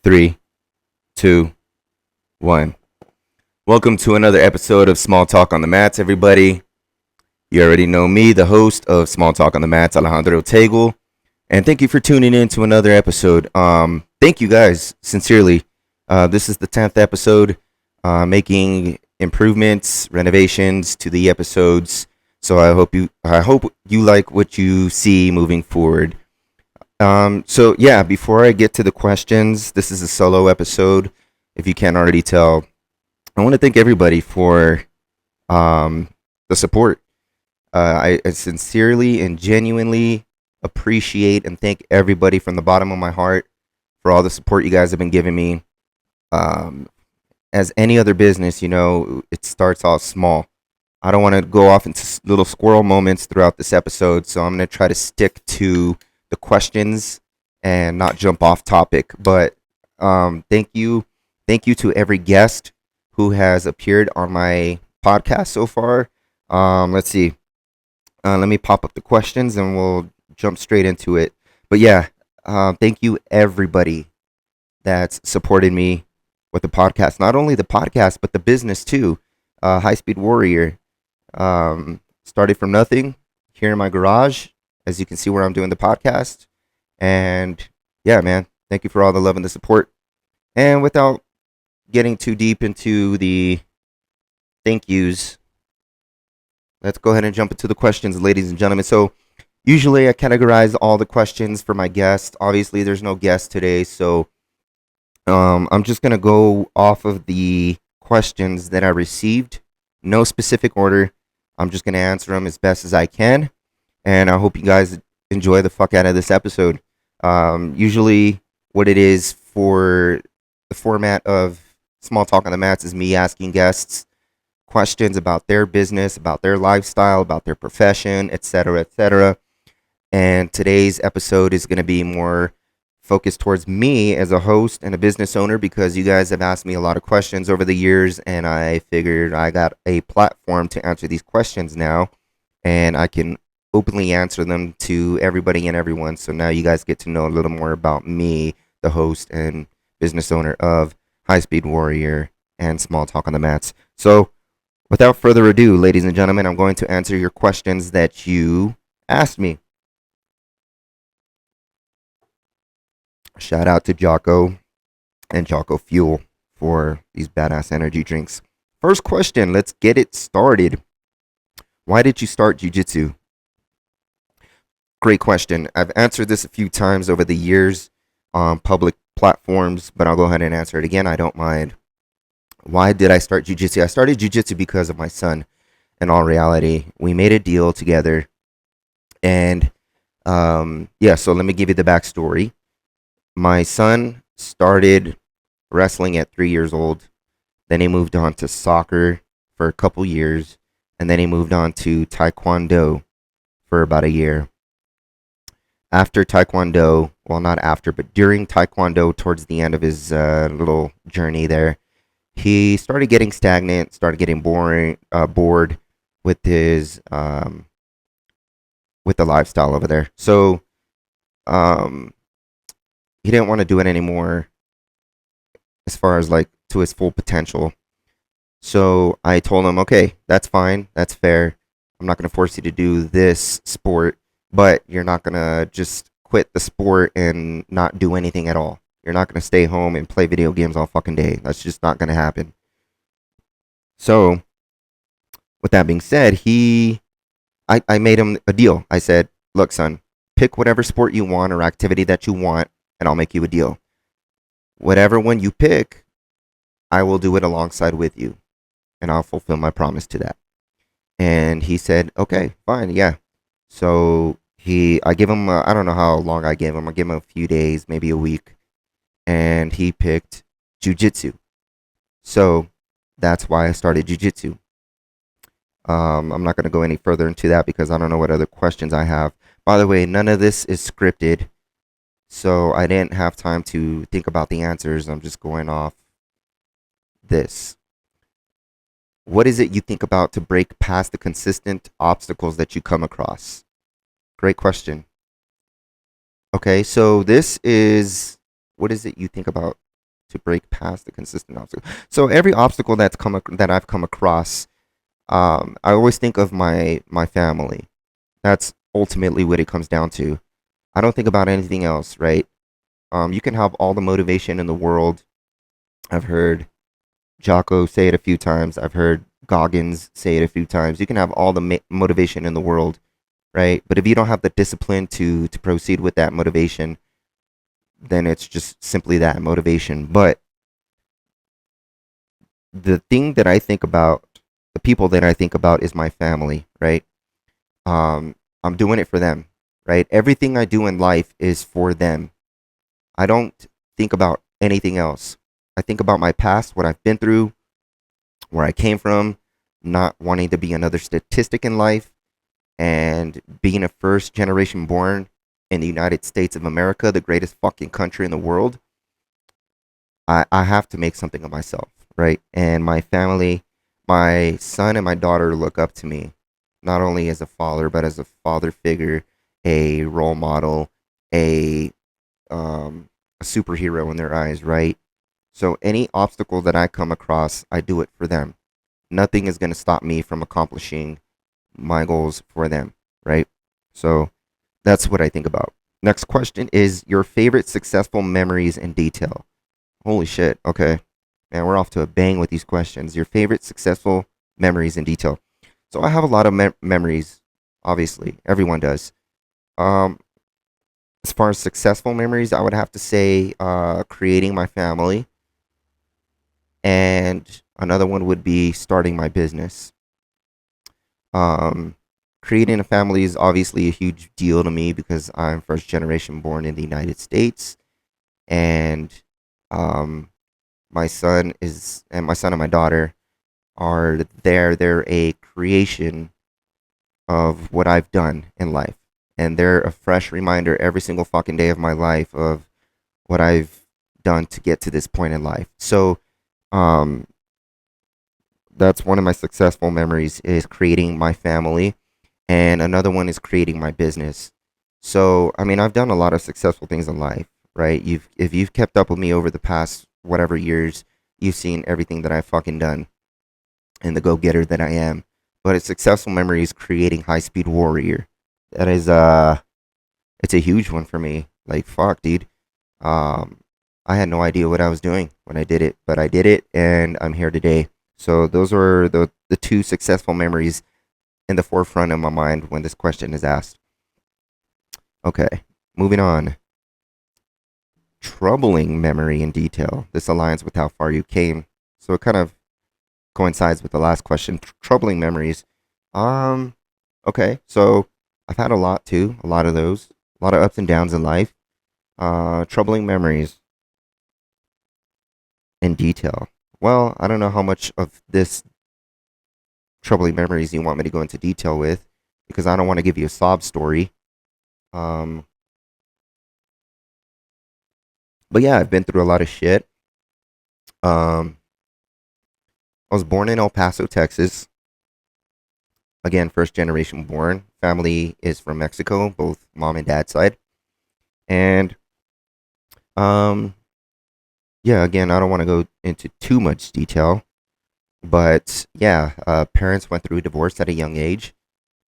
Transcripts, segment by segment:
Three, two, one. Welcome to another episode of Small Talk on the Mats, everybody. You already know me, the host of Small Talk on the Mats, Alejandro Tagle. And thank you for tuning in to another episode. Thank you guys, sincerely. This is the 10th episode, making improvements, renovations to the episodes. So I hope you like what you see moving forward. Before I get to the questions, this is a solo episode. If you can't already tell, I want to thank everybody for the support. I sincerely and genuinely appreciate and thank everybody from the bottom of my heart for all the support you guys have been giving me. As any other business, it starts off small. I don't want to go off into little squirrel moments throughout this episode, so I'm going to try to stick to the questions and not jump off topic. But thank you to every guest who has appeared on my podcast so far. Let's see. Let me pop up the questions and we'll jump straight into it. But thank you everybody that's supported me with the podcast. Not only the podcast, but the business too. High Speed Warrior. Started from nothing here in my garage, as you can see where I'm doing the podcast. And yeah, man, thank you for all the love and the support. And without getting too deep into the thank yous, let's go ahead and jump into the questions, ladies and gentlemen. So usually I categorize all the questions for my guests. Obviously, there's no guest today, so I'm just going to go off of the questions that I received. No specific order. I'm just going to answer them as best as I can. And I hope you guys enjoy the fuck out of this episode. Usually what it is for the format of Small Talk on the Mats is me asking guests questions about their business, about their lifestyle, about their profession, etc., etc. And today's episode is going to be more focused towards me as a host and a business owner, because you guys have asked me a lot of questions over the years, and I figured I got a platform to answer these questions now, and I can openly answer them to everybody and everyone. So now you guys get to know a little more about me, the host and business owner of High Speed Warrior and Small Talk on the Mats. So without further ado, ladies and gentlemen, I'm going to answer your questions that you asked me. Shout out to Jocko and Jocko Fuel for these badass energy drinks. First question, let's get it started. Why did you start jiu-jitsu? Great question. I've answered this a few times over the years on public platforms, but I'll go ahead and answer it again. I don't mind. Why did I start jiu-jitsu? I started jiu-jitsu because of my son. In all reality, we made a deal together. And so let me give you the backstory. My son started wrestling at 3 years old. Then he moved on to soccer for a couple years. And then he moved on to taekwondo for about a year. After taekwondo, well, not after, but during taekwondo, towards the end of his little journey there, he started getting stagnant, started getting bored with his with the lifestyle over there. So he didn't want to do it anymore as far as like to his full potential. So I told him, okay, that's fine, that's fair. I'm not going to force you to do this sport, but you're not going to just quit the sport and not do anything at all. You're not going to stay home and play video games all fucking day. That's just not going to happen. So with that being said, I made him a deal. I said, look, son, pick whatever sport you want or activity that you want, and I'll make you a deal. Whatever one you pick, I will do it alongside with you, and I'll fulfill my promise to that. And he said, okay, fine, yeah. So I gave him, I don't know how long I gave him. I gave him a few days, maybe a week. And he picked jiu-jitsu. So that's why I started jiu-jitsu. I'm not going to go any further into that because I don't know what other questions I have. By the way, none of this is scripted. So I didn't have time to think about the answers. I'm just going off this. What is it you think about to break past the consistent obstacles that you come across? Great question. Okay, so this is, what is it you think about to break past the consistent obstacle. So every obstacle that I've come across, I always think of my family. That's ultimately what it comes down to. I don't think about anything else, right? You can have all the motivation in the world. I've heard Jocko say it a few times. I've heard Goggins say it a few times. You can have all the motivation in the world, right? But if you don't have the discipline to proceed with that motivation, then it's just simply that motivation. But the thing that I think about, the people that I think about is my family, right? I'm doing it for them, right? Everything I do in life is for them. I don't think about anything else. I think about my past, what I've been through, where I came from, not wanting to be another statistic in life, and being a first generation born in the United States of America, the greatest fucking country in the world. I have to make something of myself, right? And my family, my son and my daughter look up to me, not only as a father, but as a father figure, a role model, a a superhero in their eyes, right? So any obstacle that I come across, I do it for them. Nothing is going to stop me from accomplishing my goals for them, right? So that's what I think about. Next question is your favorite successful memories in detail. Holy shit. Okay. Man, we're off to a bang with these questions. Your favorite successful memories in detail. So I have a lot of memories, obviously. Everyone does. Um, as far as successful memories, I would have to say creating my family. And another one would be starting my business. Um, Creating a family is obviously a huge deal to me because I'm first generation born in the United States. And um, my son and my daughter are there. They're a creation of what I've done in life. And they're a fresh reminder every single fucking day of my life of what I've done to get to this point in life. So, um, that's one of my successful memories is creating my family, and another one is creating my business. So, I mean, I've done a lot of successful things in life, right? If you've kept up with me over the past whatever years, you've seen everything that I've fucking done and the go-getter that I am. But a successful memory is creating High Speed Warrior. That is it's a huge one for me. Like fuck, dude. Um I had no idea what I was doing when I did it, but I did it and I'm here today. So those are the two successful memories in the forefront of my mind when this question is asked. Okay, moving on. Troubling memory in detail. This aligns with how far you came. So it kind of coincides with the last question. Troubling memories. Um, okay, so I've had a lot too, a lot of those, a lot of ups and downs in life. Troubling memories in detail. Well, I don't know how much of this troubling memories you want me to go into detail with, because I don't want to give you a sob story. Um, but yeah, I've been through a lot of shit. Um, I was born in El Paso, Texas. Again, first generation born. Family is from Mexico, both mom and dad side. And um, yeah, again, I don't want to go into too much detail, but yeah, parents went through divorce at a young age,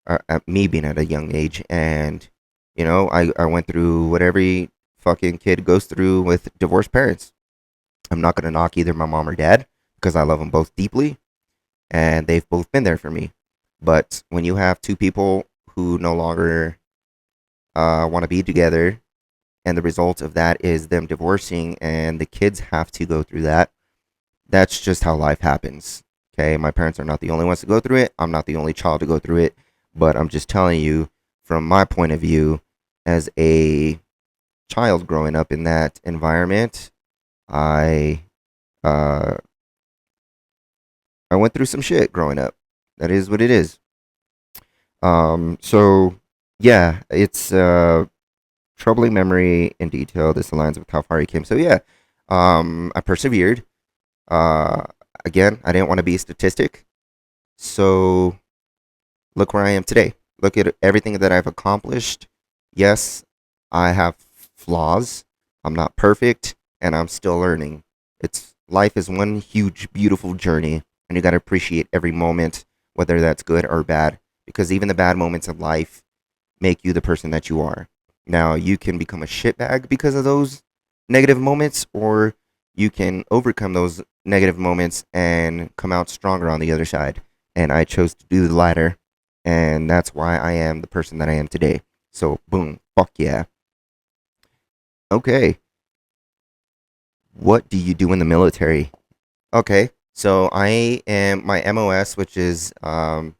at me being at a young age, and I went through what every fucking kid goes through with divorced parents. I'm not gonna knock either my mom or dad because I love them both deeply, and they've both been there for me. But when you have two people who no longer want to be together, and the result of that is them divorcing, and the kids have to go through that, that's just how life happens. Okay, my parents are not the only ones to go through it. I'm not the only child to go through it, but I'm just telling you from my point of view as a child growing up in that environment, I uh I went through some shit growing up. That is what it is. So yeah, it's troubling memory in detail. This aligns with how far he came. So yeah, I persevered. Uh, Again, I didn't want to be a statistic. So look where I am today. Look at everything that I've accomplished. Yes, I have flaws. I'm not perfect, and I'm still learning. It's life is one huge, beautiful journey, and you got to appreciate every moment, whether that's good or bad, because even the bad moments of life make you the person that you are. Now, you can become a shitbag because of those negative moments, or you can overcome those negative moments and come out stronger on the other side. And I chose to do the latter, and that's why I am the person that I am today. So, boom, fuck yeah. Okay, what do you do in the military? Okay, so I am my MOS, which is for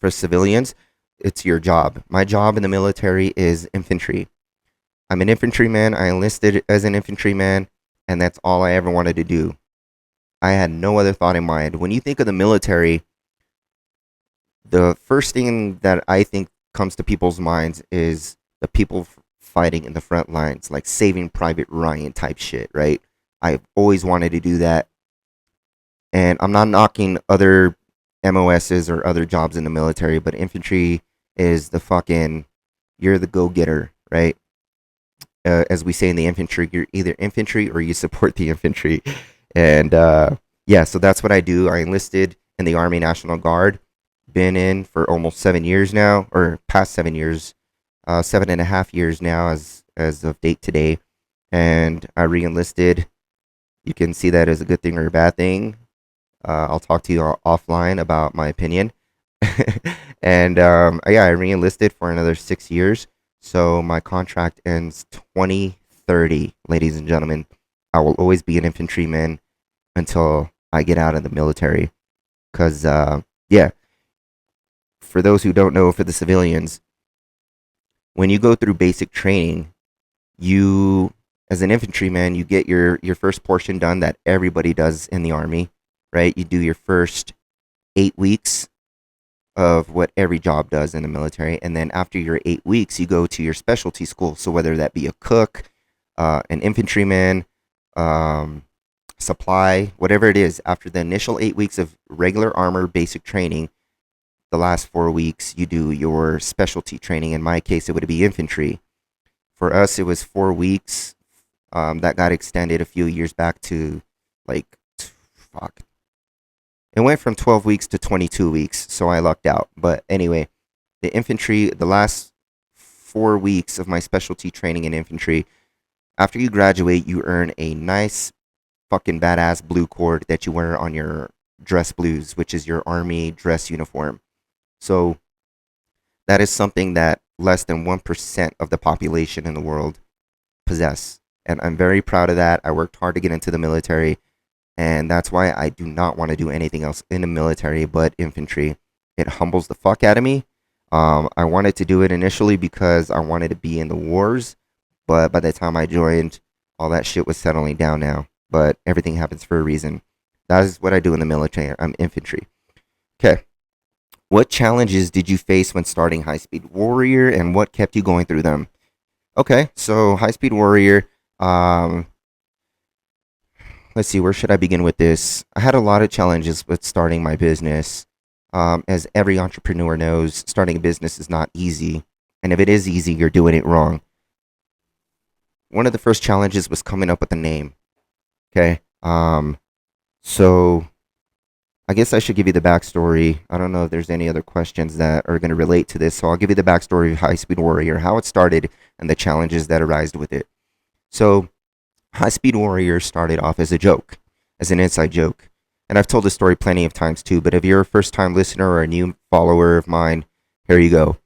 civilians. It's your job. My job in the military is infantry. I'm an infantryman. I enlisted as an infantryman, and that's all I ever wanted to do. I had no other thought in mind. When you think of the military, the first thing that I think comes to people's minds is the people fighting in the front lines, like Saving Private Ryan type shit, right? I've always wanted to do that, and I'm not knocking other MOSs or other jobs in the military, but infantry is the fucking, you're the go getter, right? As we say in the infantry, you're either infantry or you support the infantry. And yeah, so that's what I do. I enlisted in the Army National Guard, been in for almost 7 years now, or past 7 years, 7.5 years now as of date today. And I re-enlisted. You can see that as a good thing or a bad thing. I'll talk to you offline about my opinion. And yeah, I re-enlisted for another 6 years. So my contract ends 2030, ladies and gentlemen. I will always be an infantryman until I get out of the military. Because, yeah, for those who don't know, for the civilians, when you go through basic training, you, as an infantryman, you get your first portion done that everybody does in the Army, right? You do your first 8 weeks of what every job does in the military. And then after your 8 weeks, you go to your specialty school. So whether that be a cook, an infantryman, um, supply, whatever it is, after the initial 8 weeks of regular armor basic training, the last 4 weeks, you do your specialty training. In my case, it would be infantry. For us, it was 4 weeks. That got extended a few years back to like, fuck, it went from 12 weeks to 22 weeks, so I lucked out. But anyway, the infantry, the last 4 weeks of my specialty training in infantry, after you graduate, you earn a nice fucking badass blue cord that you wear on your dress blues, which is your army dress uniform. So that is something that less than 1% of the population in the world possess. And I'm very proud of that. I worked hard to get into the military. And that's why I do not want to do anything else in the military but infantry. It humbles the fuck out of me. I wanted to do it initially because I wanted to be in the wars, but by the time I joined, all that shit was settling down now. But everything happens for a reason. That is what I do in the military. I'm infantry. Okay. What challenges did you face when starting High Speed Warrior, and what kept you going through them? Okay, so High Speed Warrior. Um, let's see, where should I begin with this? I had a lot of challenges with starting my business. As every entrepreneur knows, starting a business is not easy. And if it is easy, you're doing it wrong. One of the first challenges was coming up with a name. Okay. So I guess I should give you the backstory. I don't know if there's any other questions that are going to relate to this. So I'll give you the backstory of High Speed Warrior, how it started, and the challenges that arise with it. So High Speed Warrior started off as a joke, as an inside joke. And I've told this story plenty of times too, but if you're a first time listener or a new follower of mine, here you go.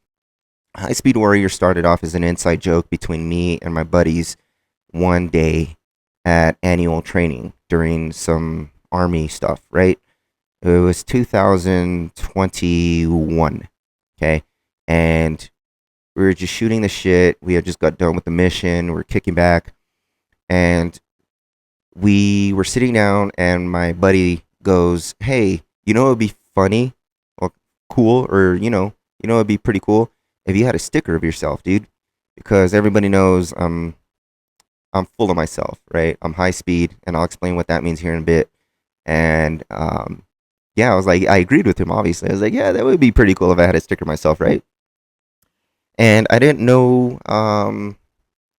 High Speed Warrior started off as an inside joke between me and my buddies one day at annual training during some army stuff, right? It was 2021, okay? And we were just shooting the shit. We had just got done with the mission. We're kicking back. And we were sitting down, and my buddy goes, "Hey, it would be funny or cool, or it'd be pretty cool if you had a sticker of yourself, dude, because everybody knows I'm full of myself, right? I'm high speed, and I'll explain what that means here in a bit." And yeah, I was like, I agreed with him. Obviously, I was like, yeah, that would be pretty cool if I had a sticker myself, right? And I didn't know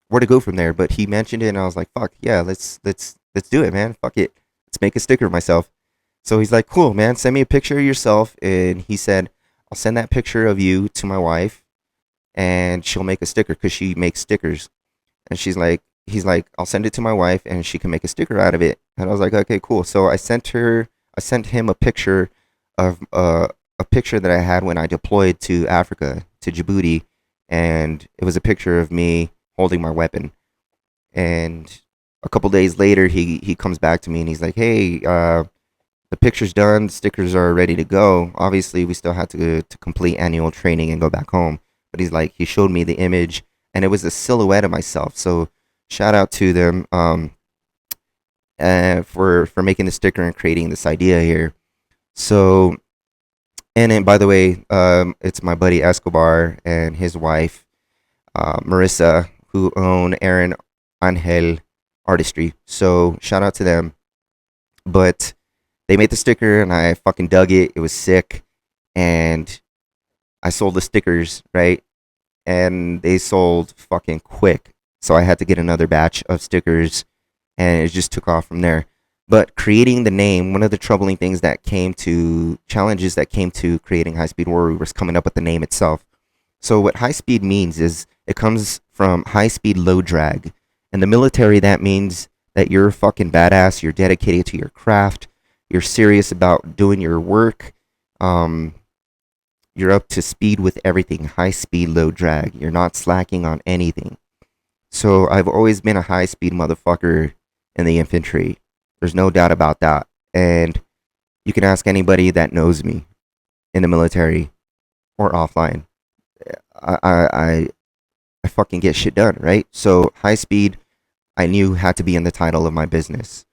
where to go from there, but he mentioned it, and I was like, fuck yeah, let's do it, man. Fuck it. let's make a sticker of myself. So he's like, cool, man, send me a picture of yourself. And he said, I'll send that picture of you to my wife and she'll make a sticker because she makes stickers. And he's like, I'll send it to my wife and she can make a sticker out of it. And I was like, okay, cool. So I sent him a picture of a picture that I had when I deployed to Africa, to Djibouti. And it was a picture of me holding my weapon. And a couple days later, he comes back to me and he's like, hey, the picture's done, the stickers are ready to go. Obviously, we still had to complete annual training and go back home. But he's like, he showed me the image, and it was a silhouette of myself. So shout out to them for making the sticker and creating this idea here. So, and then by the way, it's my buddy Escobar and his wife Marissa, who own Aaron Angel Artistry. So shout out to them. But they made the sticker and I fucking dug it. It was sick. And I sold the stickers, right? And they sold fucking quick. So I had to get another batch of stickers and it just took off from there. But creating the name, one of the troubling things that challenges that came to creating High Speed Warrior was coming up with the name itself. So what high speed means is it comes from high speed, low drag. In the military, that means that you're fucking badass, you're dedicated to your craft, you're serious about doing your work, you're up to speed with everything, high speed, low drag. You're not slacking on anything. So I've always been a high speed motherfucker in the infantry. There's no doubt about that. And you can ask anybody that knows me in the military or offline. I fucking get shit done, right? So high speed, I knew had to be in the title of my business.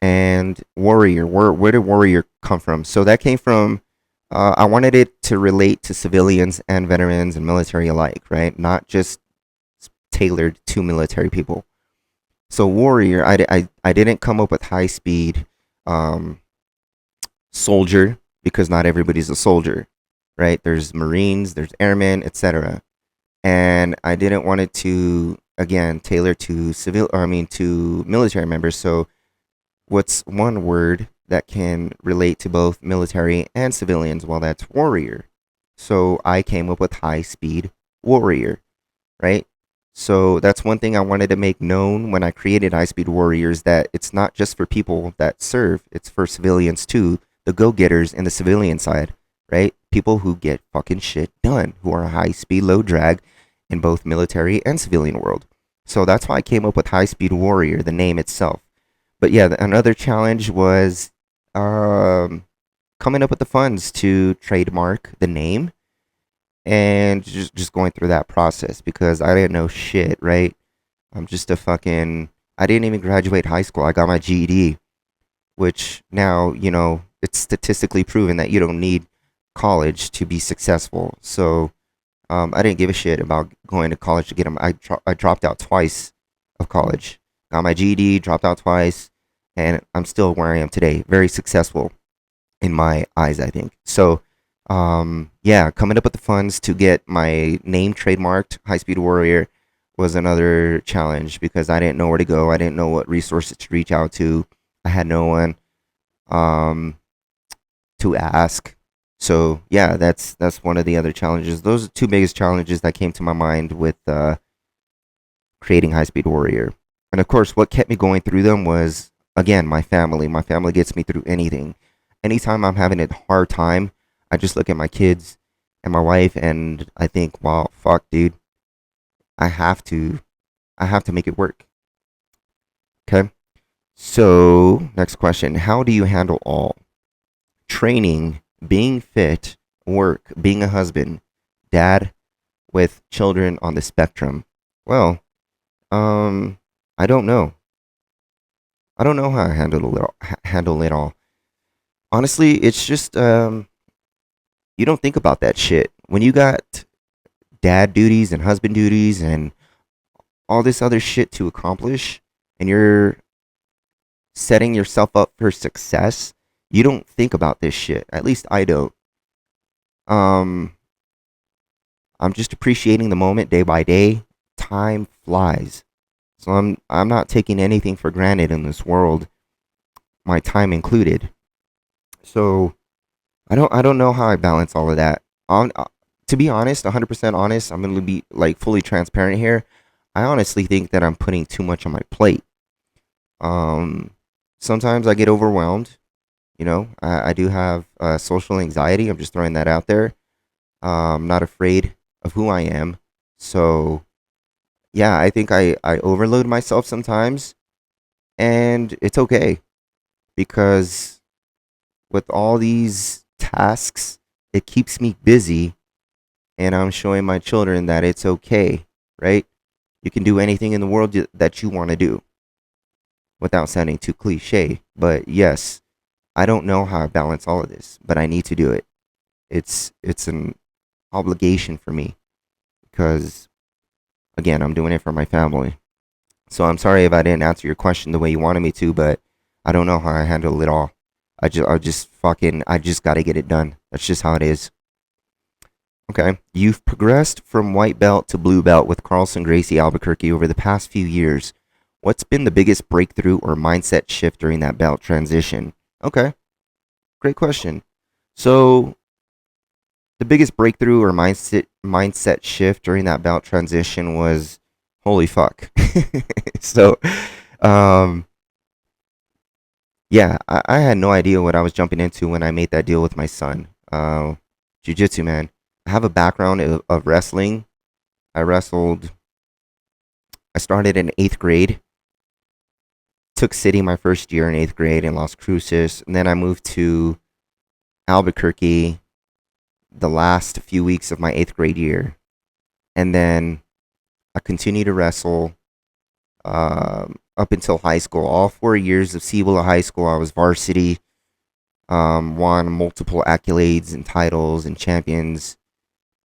And warrior, where did warrior come from? So that came from, I wanted it to relate to civilians and veterans and military alike, right? Not just tailored to military people. So warrior, I didn't come up with high speed soldier because not everybody's a soldier, right? There's Marines, there's airmen, etc. And I didn't want it to, again, tailor to to military members. So what's one word that can relate to both military and civilians? Well, that's warrior. So I came up with high speed warrior, right? So that's one thing I wanted to make known when I created High Speed Warriors, that it's not just for people that serve, it's for civilians too, the go-getters in the civilian side, right? People who get fucking shit done, who are high speed, low drag in both military and civilian world. So that's why I came up with High Speed Warrior, the name itself. But yeah, another challenge was coming up with the funds to trademark the name and just going through that process because I didn't know shit, right? I'm just a fucking, I didn't even graduate high school. I got my GED, which now, it's statistically proven that you don't need college to be successful. So I didn't give a shit about going to college to get them. I dropped out twice of college. Got my GED, dropped out twice, and I'm still where I am today. Very successful in my eyes, I think. So, yeah, coming up with the funds to get my name trademarked, High Speed Warrior, was another challenge because I didn't know where to go. I didn't know what resources to reach out to. I had no one to ask. So yeah, that's one of the other challenges. Those are two biggest challenges that came to my mind with creating High Speed Warrior. And of course, what kept me going through them was, again, my family. My family gets me through anything. Anytime I'm having a hard time, I just look at my kids and my wife and I think, wow, fuck, dude, I have to make it work. Okay. So next question, how do you handle all training, being fit, work, being a husband, dad with children on the spectrum? Well, I don't know. I don't know how I handle it all. Honestly, it's just you don't think about that shit when you got dad duties and husband duties and all this other shit to accomplish, and you're setting yourself up for success. You don't think about this shit. At least I don't. Um, I'm just appreciating the moment day by day. Time flies. So I'm not taking anything for granted in this world. my time included. So I don't know how I balance all of that. On To be honest, 100% honest, I'm gonna be like fully transparent here. I honestly think that I'm putting too much on my plate. Um, Sometimes I get overwhelmed. I do have social anxiety. I'm just throwing that out there. I'm not afraid of who I am. So yeah, I think I overload myself sometimes, and it's okay because with all these tasks, it keeps me busy, and I'm showing my children that it's okay, right? You can do anything in the world that you want to do without sounding too cliche. But yes, I don't know how I balance all of this, but I need to do it. It's an obligation for me because again, I'm doing it for my family. So I'm sorry if I didn't answer your question the way you wanted me to, but I don't know how I handle it all. I just got to get it done. That's just how it is. Okay. You've progressed from white belt to blue belt with Carlson Gracie Albuquerque over the past few years. What's been the biggest breakthrough or mindset shift during that belt transition? Okay. Great question. So, the biggest breakthrough or mindset shift during that belt transition was holy fuck. So, um yeah, I had no idea what I was jumping into when I made that deal with my son. Jiu-jitsu, man. I have a background of wrestling. I wrestled. I started in 8th grade. Took City my first year in 8th grade in Las Cruces, and then I moved to Albuquerque the last few weeks of my 8th grade year, and then I continued to wrestle up until high school. All 4 years of Cibola High School, I was varsity. Won multiple accolades and titles and champions,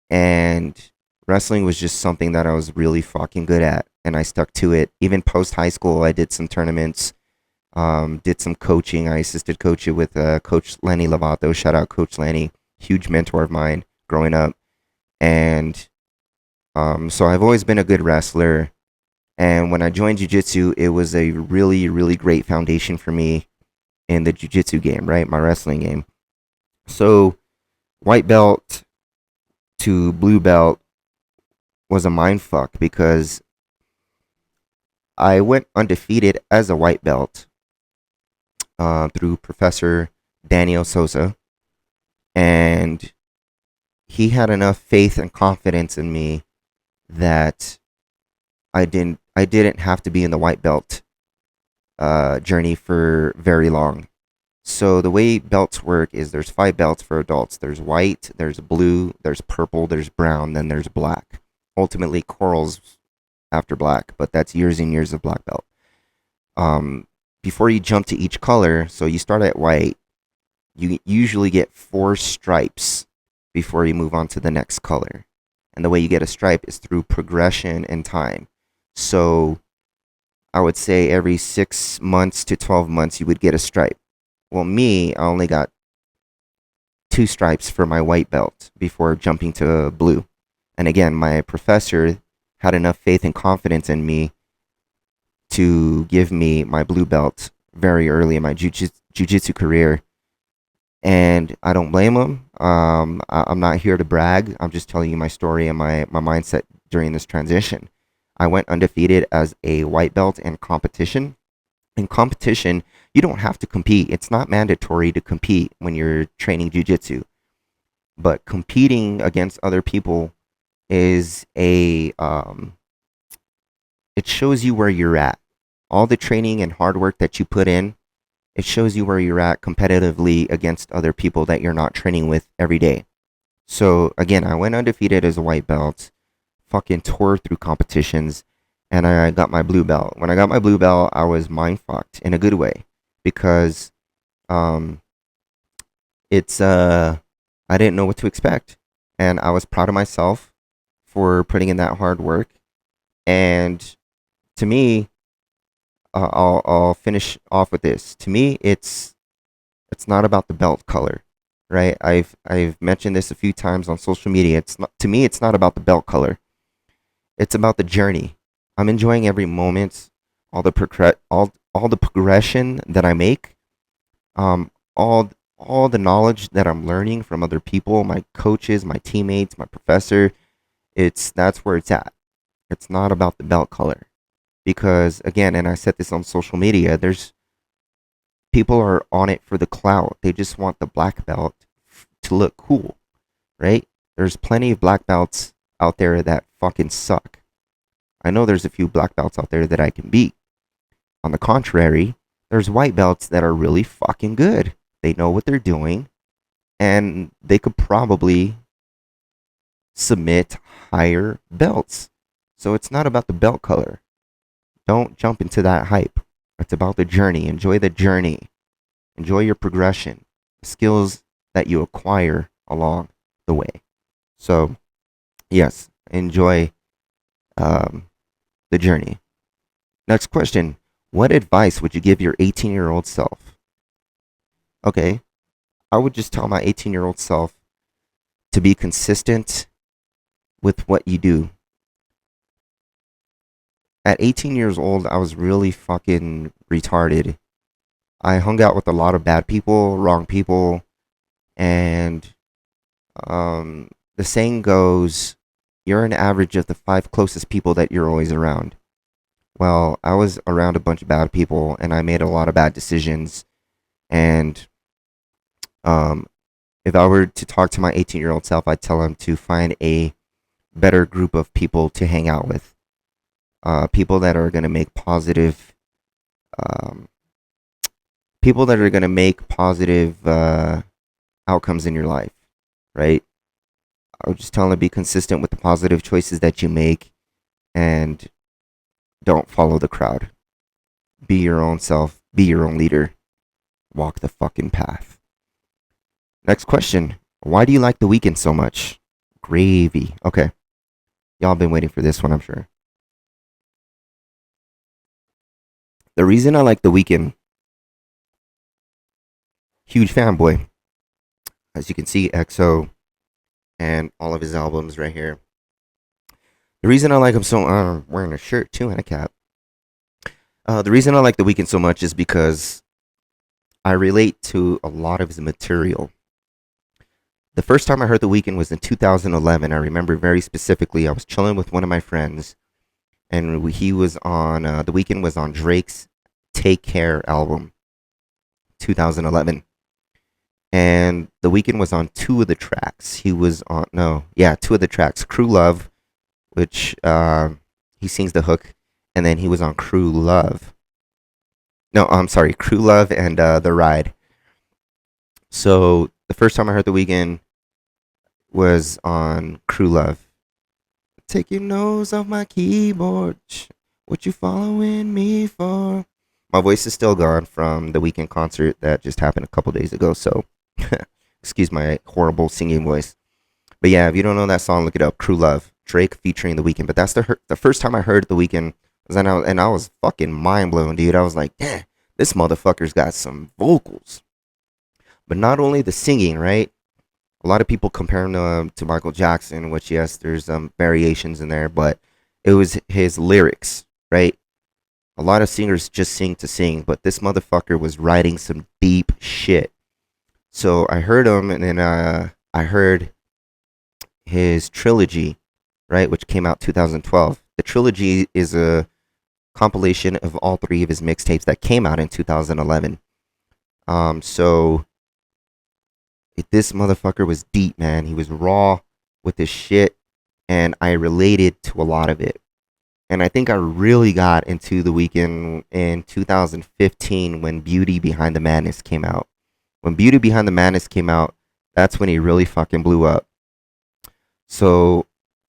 and wrestling was just something that I was really fucking good at, and I stuck to it. Even post high school, I did some tournaments, did some coaching. I assisted coach with Coach Lenny Lovato. Shout out Coach Lenny, huge mentor of mine growing up, and so I've always been a good wrestler. And when I joined jiu-jitsu, it was a really, really great foundation for me in the jiu-jitsu game, right? My wrestling game. So white belt to blue belt was a mind fuck because I went undefeated as a white belt through Professor Daniel Sosa, and he had enough faith and confidence in me that I didn't have to be in the white belt journey for very long. So the way belts work is there's 5 belts for adults. There's white, there's blue, there's purple, there's brown, then there's black. Ultimately, coral's after black, but that's years and years of black belt. Um, Before you jump to each color, so you start at white, you usually get 4 stripes before you move on to the next color. And the way you get a stripe is through progression and time. So I would say every 6 months to 12 months, you would get a stripe. Well, me, I only got 2 stripes for my white belt before jumping to blue. And again, my professor had enough faith and confidence in me to give me my blue belt very early in my jiu-jitsu career. And I don't blame him. I'm not here to brag. I'm just telling you my story and my mindset during this transition. I went undefeated as a white belt in competition. In competition, you don't have to compete. It's not mandatory to compete when you're training jiu-jitsu. But competing against other people is it shows you where you're at. All the training and hard work that you put in, it shows you where you're at competitively against other people that you're not training with every day. So again, I went undefeated as a white belt, fucking tore through competitions, and I got my blue belt. When I got my blue belt, I was mind fucked in a good way because um it's I didn't know what to expect, and I was proud of myself for putting in that hard work. And to me, I'll finish off with this. To me, it's not about the belt color, right? I've mentioned this a few times on social media. It's not, to me, it's not about the belt color. It's about the journey. I'm enjoying every moment, all the progression that I make, All the knowledge that I'm learning from other people, my coaches, my teammates, my professor, that's where it's at. It's not about the belt color. Because again, and I said this on social media, there's people are on it for the clout. They just want the black belt to look cool, right? There's plenty of black belts out there that fucking suck. I know there's a few black belts out there that I can beat. On the contrary, there's white belts that are really fucking good. They know what they're doing, and they could probably submit higher belts. So it's not about the belt color. Don't jump into that hype. It's about the journey. Enjoy the journey. Enjoy your progression, the skills that you acquire along the way. So, yes, enjoy the journey. Next question. What advice would you give your 18-year-old self? Okay, I would just tell my 18-year-old self to be consistent with what you do. At 18 years old, I was really fucking retarded. I hung out with a lot of bad people, wrong people, and the saying goes, you're an average of the 5 closest people that you're always around. Well, I was around a bunch of bad people, and I made a lot of bad decisions. And if I were to talk to my 18-year-old self, I'd tell him to find a better group of people to hang out with. People that are going to make positive, um, people that are going to make positive outcomes in your life, right? I would just tell him to be consistent with the positive choices that you make, and don't follow the crowd. Be your own self. Be your own leader. Walk the fucking path. Next question. Why do you like The Weeknd so much? Gravy. Okay. Y'all been waiting for this one, I'm sure. The reason I like The Weeknd, huge fanboy. As you can see, EXO and all of his albums right here. The reason I like him so I'm wearing a shirt too and a cap. The reason I like The Weeknd so much is because I relate to a lot of his material. The first time I heard The Weeknd was in 2011. I remember very specifically. I was chilling with one of my friends, and he was on. The Weeknd was on Drake's "Take Care" album, 2011, and The Weeknd was on 2 of the tracks. He was on 2 of the tracks. "Crew Love," which he sings the hook, and then he was on "Crew Love." No, I'm sorry, "Crew Love" and "The Ride." So the first time I heard The Weeknd was on "Crew Love." Take your nose off my keyboard. What you following me for? My voice is still gone from the Weeknd concert that just happened a couple days ago, so excuse my horrible singing voice. But yeah, if you don't know that song, look it up. "Crew Love," Drake featuring The Weeknd. But that's the first time I heard The Weeknd, and I was fucking mind blown, dude. I was like, damn, this motherfucker's got some vocals. But not only the singing, right? A lot of people compare him to Michael Jackson, which, yes, there's variations in there, but it was his lyrics, right? A lot of singers just sing to sing, but this motherfucker was writing some deep shit. So I heard him, and then I heard his trilogy, right, which came out 2012. The trilogy is a compilation of all 3 of his mixtapes that came out in 2011. So this motherfucker was deep, man. He was raw with his shit, and I related to a lot of it. And I think I really got into The Weeknd in 2015 when Beauty Behind the Madness came out. When Beauty Behind the Madness came out, that's when he really fucking blew up. So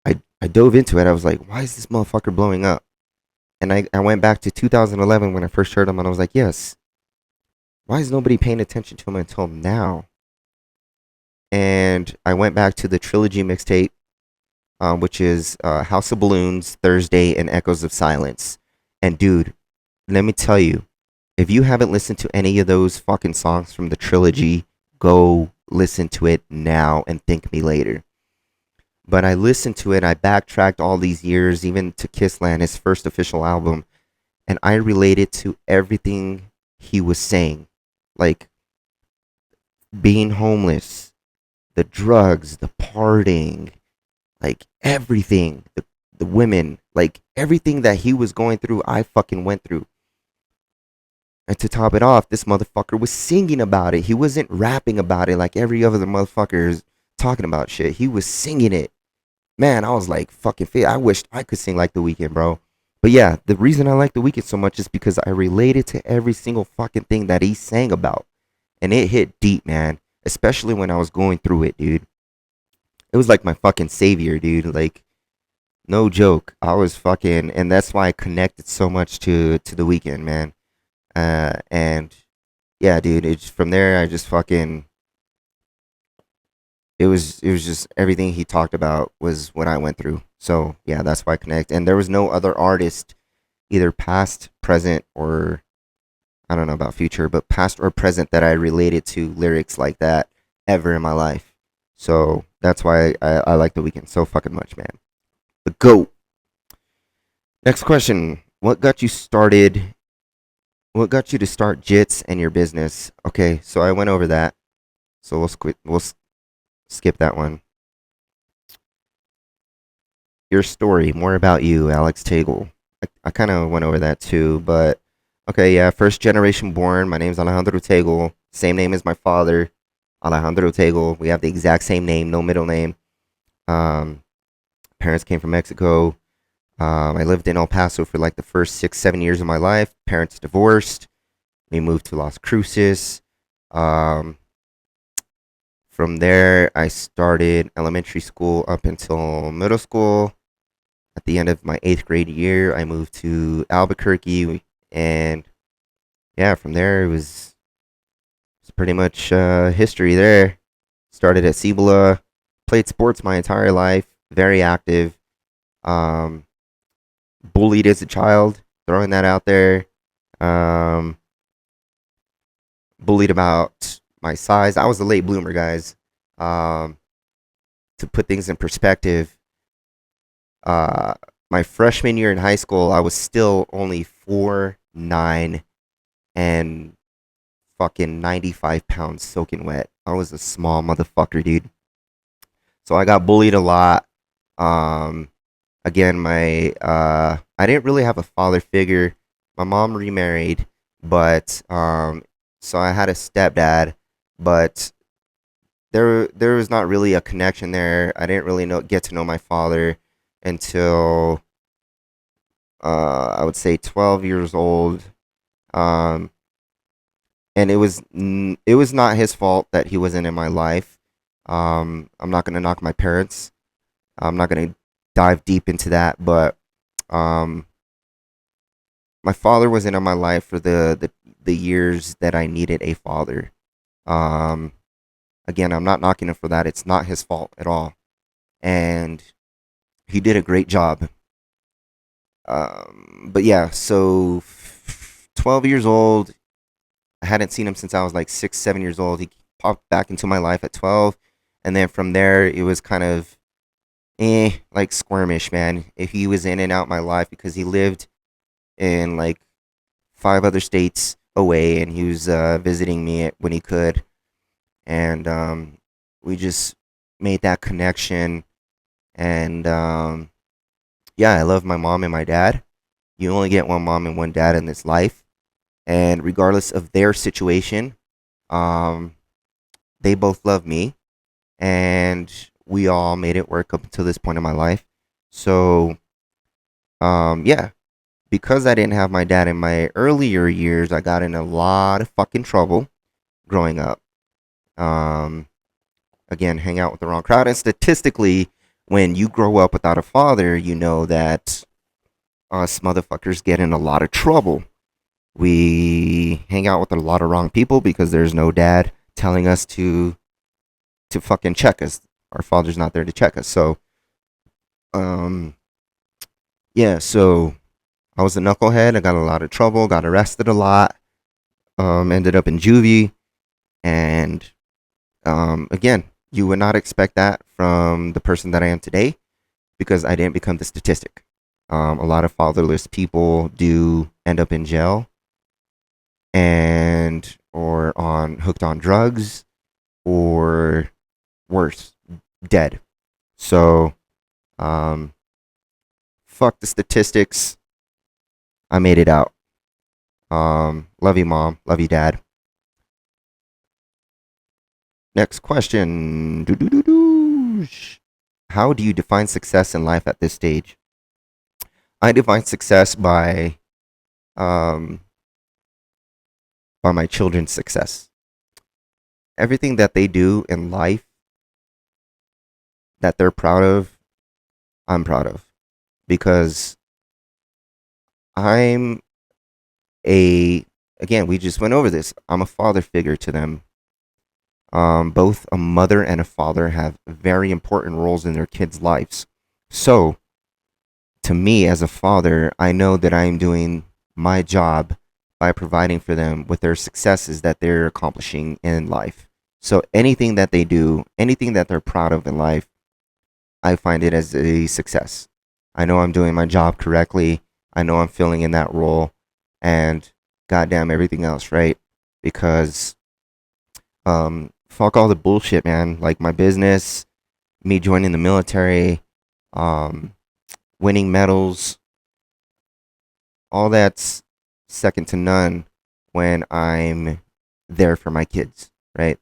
I dove into it. I was like, why is this motherfucker blowing up? And I went back to 2011 when I first heard him, and I was like, yes. Why is nobody paying attention to him until now? And I went back to the trilogy mixtape, which is House of Balloons, Thursday, and Echoes of Silence. And dude, let me tell you, if you haven't listened to any of those fucking songs from the trilogy, go listen to it now and thank me later. But I listened to it, I backtracked all these years, even to Kissland, his first official album, and I related to everything he was saying. Like, being homeless, the drugs, the partying, like everything, the women, like everything that he was going through, I fucking went through. And to top it off, this motherfucker was singing about it. He wasn't rapping about it like every other motherfucker is talking about shit. He was singing it. Man, I was like, fucking fit. I wished I could sing like The Weeknd, bro. But yeah, the reason I like The Weeknd so much is because I related to every single fucking thing that he sang about. And it hit deep, man. Especially when I was going through it, dude. It was like my fucking savior, dude. Like, no joke. I was fucking, and that's why I connected so much to The Weeknd, man. And yeah, dude. It's from there. I just fucking. It was just everything he talked about was what I went through. So yeah, that's why I connect. And there was no other artist, either past, present, or I don't know about future, but past or present that I related to lyrics like that ever in my life. So that's why I like The Weeknd so fucking much, man. The GOAT. Next question. What got you started? What got you to start JITS and your business? Okay, so I went over that. So we'll skip that one. Your story, more about you, Alex Tagle. I kind of went over that too, but okay, yeah, first generation born. My name's Alejandro Tagle. Same name as my father, Alejandro Tagle. We have the exact same name, no middle name. Um, Parents came from Mexico. I lived in El Paso for like the first 6, 7 years of my life. Parents divorced. We moved to Las Cruces. Um, from there, I started elementary school up until middle school. At the end of my 8th grade year, I moved to Albuquerque, and yeah, from there it's pretty much history there. Started at Cibola, played sports my entire life, very active. Um, Bullied as a child, throwing that out there. Um, Bullied about my size. I was a late bloomer, guys. Um, to put things in perspective, uh, my freshman year in high school, I was still only 4'9" and fucking 95 pounds soaking wet. I was a small motherfucker, dude. So I got bullied a lot. Um, Again, my I didn't really have a father figure. My mom remarried, but so I had a stepdad, but there was not really a connection there. I didn't really get to know my father until I would say 12 years old. Um, and it was not his fault that he wasn't in my life. I'm not gonna knock my parents. I'm not gonna dive deep into that, but um, my father wasn't in my life for the years that I needed a father. Um, Again, I'm not knocking him for that. It's not his fault at all, and he did a great job. But yeah, so 12 years old. I hadn't seen him since I was like 6, 7 years old. He popped back into my life at 12, and then from there it was kind of like squirmish, man. If he was in and out my life because he lived in like 5 other states away, and he was visiting me when he could, and we just made that connection. And yeah, I love my mom and my dad. You only get one mom and one dad in this life, and regardless of their situation, um, they both love me, and we all made it work up until this point in my life. So yeah, because I didn't have my dad in my earlier years, I got in a lot of fucking trouble growing up. Um, Again, hang out with the wrong crowd. And statistically, when you grow up without a father, you know that us motherfuckers get in a lot of trouble. We hang out with a lot of wrong people because there's no dad telling us to fucking check us. Our father's not there to check us. So, um, yeah. So I was a knucklehead. I got in a lot of trouble. Got arrested a lot. Ended up in juvie, and again, you would not expect that from the person that I am today because I didn't become the statistic. A lot of fatherless people do end up in jail and or on hooked on drugs. or worse, dead. So, um, fuck the statistics. I made it out. Love you, mom. Love you, dad. Next question. How do you define success in life at this stage? I define success um, by my children's success. Everything that they do in life that they're proud of, I'm proud of. Because I'm a, again, we just went over this. I'm a father figure to them. Both a mother and a father have very important roles in their kids' lives. So, to me as a father, I know that I'm doing my job by providing for them with their successes that they're accomplishing in life. So, anything that they do, anything that they're proud of in life, I find it as a success. I know I'm doing my job correctly. I know I'm filling in that role, and goddamn everything else, right? Because fuck all the bullshit, man. Like my business, me joining the military, um, winning medals, all that's second to none when I'm there for my kids, right?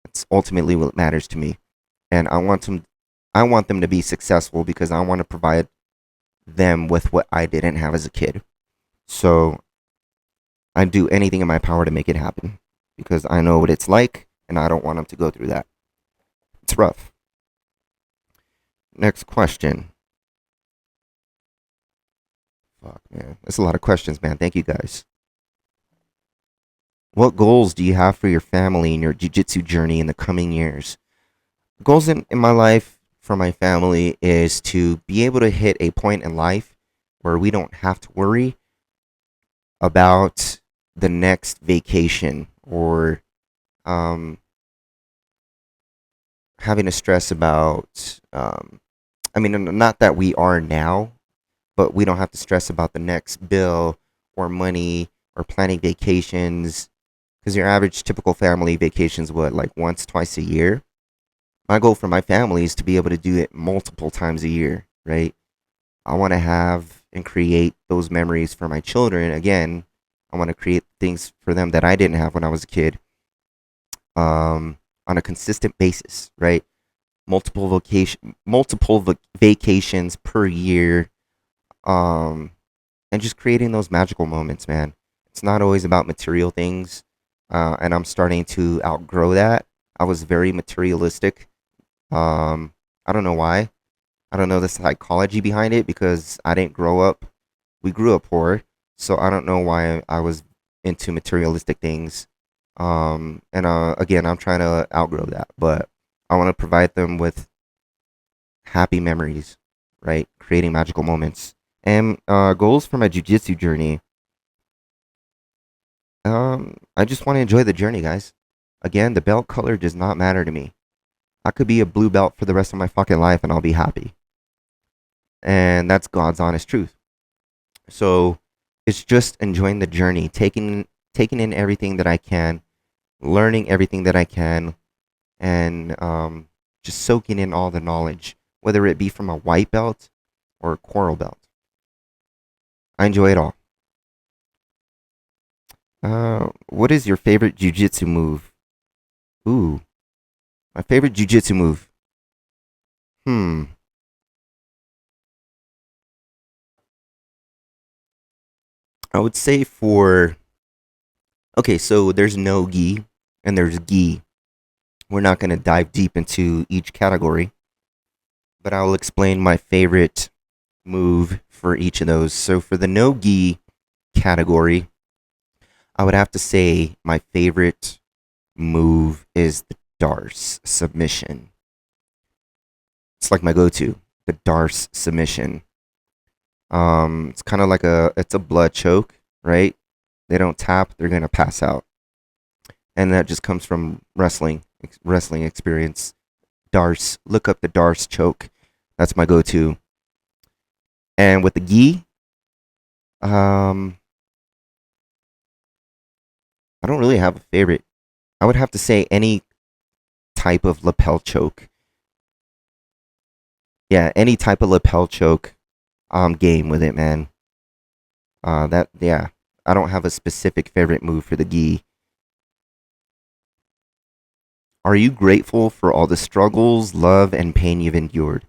That's ultimately what matters to me, and I want them to be successful because I want to provide them with what I didn't have as a kid. So I do anything in my power to make it happen because I know what it's like, and I don't want them to go through that. It's rough. Next question. Fuck, man. That's a lot of questions, man. Thank you, guys. What goals do you have for your family and your jiu-jitsu journey in the coming years? Goals in my life for my family is to be able to hit a point in life where we don't have to worry about the next vacation or um, having to stress about, I mean, not that we are now, but we don't have to stress about the next bill or money or planning vacations. Because your average typical family vacations, what, like once, twice a year? My goal for my family is to be able to do it multiple times a year, right? I want to have and create those memories for my children. Again, I want to create things for them that I didn't have when I was a kid on a consistent basis, right? Multiple vacations per year, um, and just creating those magical moments, man. It's not always about material things, and I'm starting to outgrow that. I was very materialistic. I don't know why. I don't know the psychology behind it because I didn't grow up. We grew up poor, so I don't know why I was into materialistic things. And again, I'm trying to outgrow that, but I want to provide them with happy memories, right? Creating magical moments. And goals for my jujitsu journey. I just want to enjoy the journey, guys. Again, the belt color does not matter to me. I could be a blue belt for the rest of my fucking life and I'll be happy. And that's God's honest truth. So it's just enjoying the journey, taking in everything that I can, learning everything that I can, and just soaking in all the knowledge, whether it be from a white belt or a coral belt. I enjoy it all. What is your favorite jujitsu move? Ooh, my favorite jujitsu move. Hmm. I would say for okay, so there's no gi and there's gi. We're not going to dive deep into each category, but I'll explain my favorite move for each of those. So for the no gi category, I would have to say my favorite move is the Darce submission. It's like my go-to, the Darce submission. It's kind of like it's a blood choke, right? They don't tap, they're gonna pass out, and that just comes from wrestling experience. Darce, look up the Darce choke. That's my go-to. And with the gi, um, I don't really have a favorite. I would have to say type of lapel choke. Yeah, any type of lapel choke, I'm game with it, man. I don't have a specific favorite move for the gi. Are you grateful for all the struggles, love, and pain you've endured?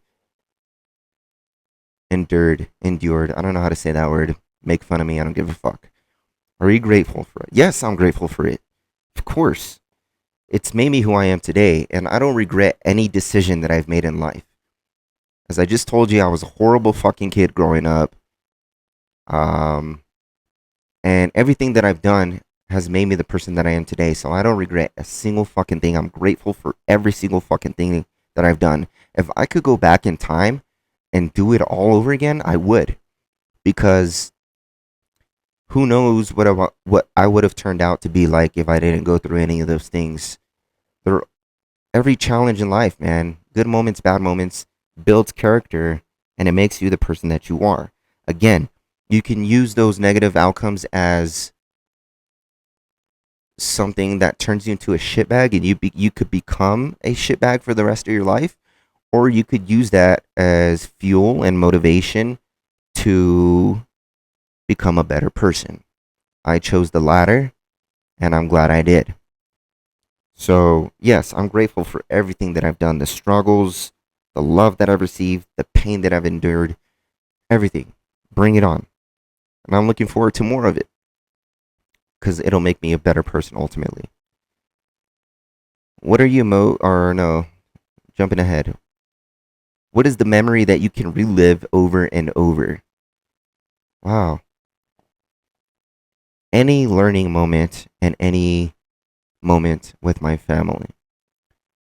Endured. I don't know how to say that word. Make fun of me. I don't give a fuck. Are you grateful for it? Yes, I'm grateful for it. Of course. It's made me who I am today, and I don't regret any decision that I've made in life. As I just told you, I was a horrible fucking kid growing up. Um, and everything that I've done has made me the person that I am today. So I don't regret a single fucking thing. I'm grateful for every single fucking thing that I've done. If I could go back in time and do it all over again, I would. Because who knows what I would have turned out to be like if I didn't go through any of those things. There, every challenge in life, man, good moments, bad moments, builds character, and it makes you the person that you are. Again, you can use those negative outcomes as something that turns you into a shitbag, and you could become a shitbag for the rest of your life, or you could use that as fuel and motivation to become a better person. I chose the latter, and I'm glad I did. So, yes, I'm grateful for everything that I've done, the struggles, the love that I've received, the pain that I've endured, everything. Bring it on. And I'm looking forward to more of it because it'll make me a better person ultimately. What are you or no, jumping ahead. What is the memory that you can relive over and over? Wow. Any learning moment and any moment with my family.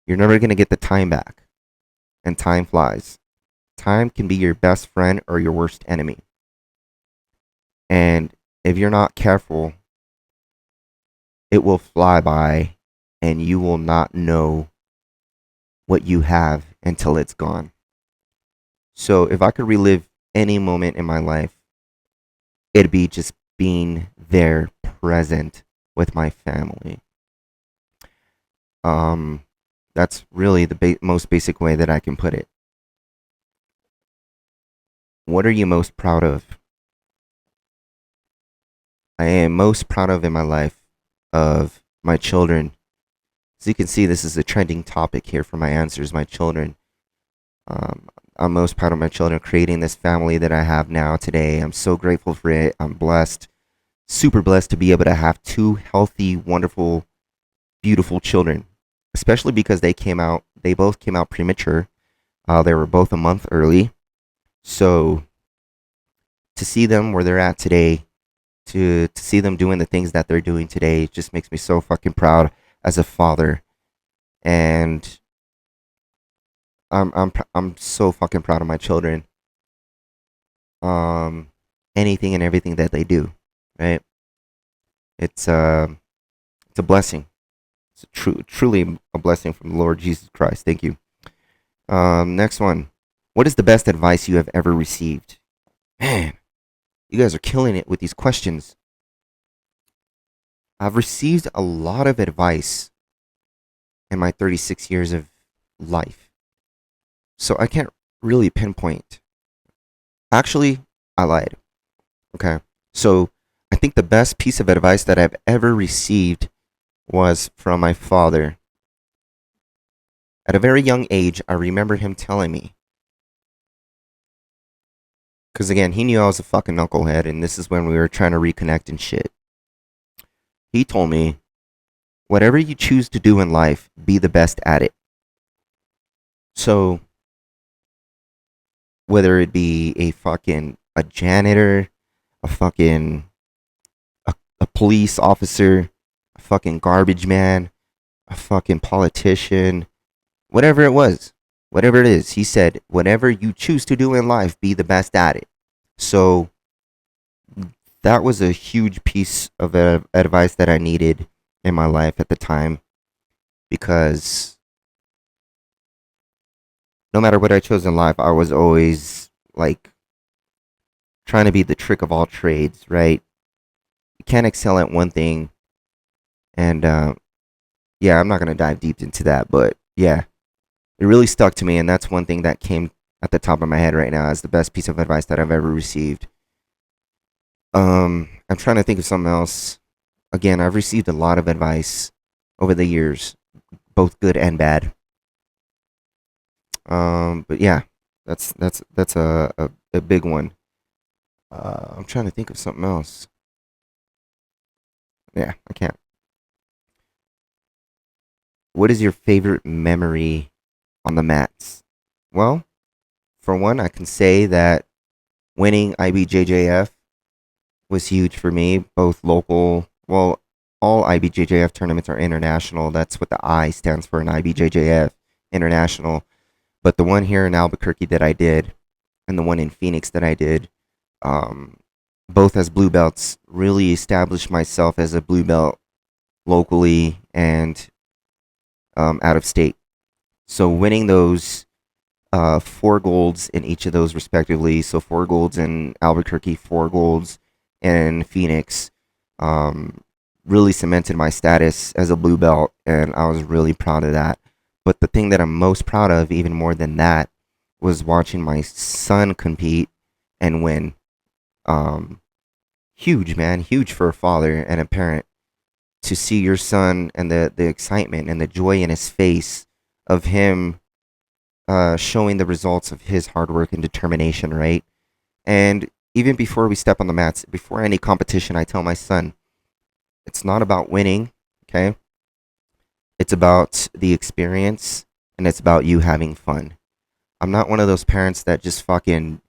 You're never going to get the time back. And time flies. Time can be your best friend or your worst enemy. And if you're not careful, it will fly by and you will not know what you have until it's gone. So if I could relive any moment in my life, it'd be just being there present with my family. That's really the most basic way that I can put it. What are you most proud of? I am most proud of in my life of my children. As you can see, this is a trending topic here for my answers, my children. I'm most proud of my children creating this family that I have now today. I'm so grateful for it. I'm blessed, super blessed to be able to have two healthy, wonderful, beautiful children, especially because they both came out premature. They were both a month early. So to see them where they're at today, to see them doing the things that they're doing today just makes me so fucking proud as a father. And I'm so fucking proud of my children. Anything and everything that they do, right? It's a blessing. It's truly a blessing from the Lord Jesus Christ. Thank you. Next one. What is the best advice you have ever received? Man, you guys are killing it with these questions. I've received a lot of advice in my 36 years of life. So I can't really pinpoint. Actually, I lied. Okay. So I think the best piece of advice that I've ever received was from my father. At a very young age, I remember him telling me, because again, he knew I was a fucking knucklehead, and this is when we were trying to reconnect and shit. He told me, whatever you choose to do in life, be the best at it. So, whether it be a janitor, a police officer, a fucking garbage man, a fucking politician, whatever it is, he said, whatever you choose to do in life, be the best at it. So that was a huge piece of advice that I needed in my life at the time, because no matter what I chose in life, I was always like trying to be the trick of all trades, right? You can't excel at one thing. And yeah, I'm not going to dive deep into that, but yeah, it really stuck to me, and that's one thing that came at the top of my head right now as the best piece of advice that I've ever received. I'm trying to think of something else. Again, I've received a lot of advice over the years, both good and bad. But yeah, that's a big one. I'm trying to think of something else. Yeah, I can't. What is your favorite memory on the mats? Well, for one, I can say that winning IBJJF was huge for me, both local. Well, all IBJJF tournaments are international. That's what the I stands for in IBJJF, international. But the one here in Albuquerque that I did, and the one in Phoenix that I did, um, both as blue belts, really established myself as a blue belt locally and out of state. So winning those four golds in each of those respectively. So four golds in Albuquerque, four golds in Phoenix. Really cemented my status as a blue belt, and I was really proud of that. But the thing that I'm most proud of, even more than that, was watching my son compete and win. Um, Huge, man, huge for a father and a parent to see your son and the excitement and the joy in his face of him showing the results of his hard work and determination, right? And even before we step on the mats, before any competition, I tell my son, it's not about winning, okay? It's about the experience and it's about you having fun. I'm not one of those parents that just fucking,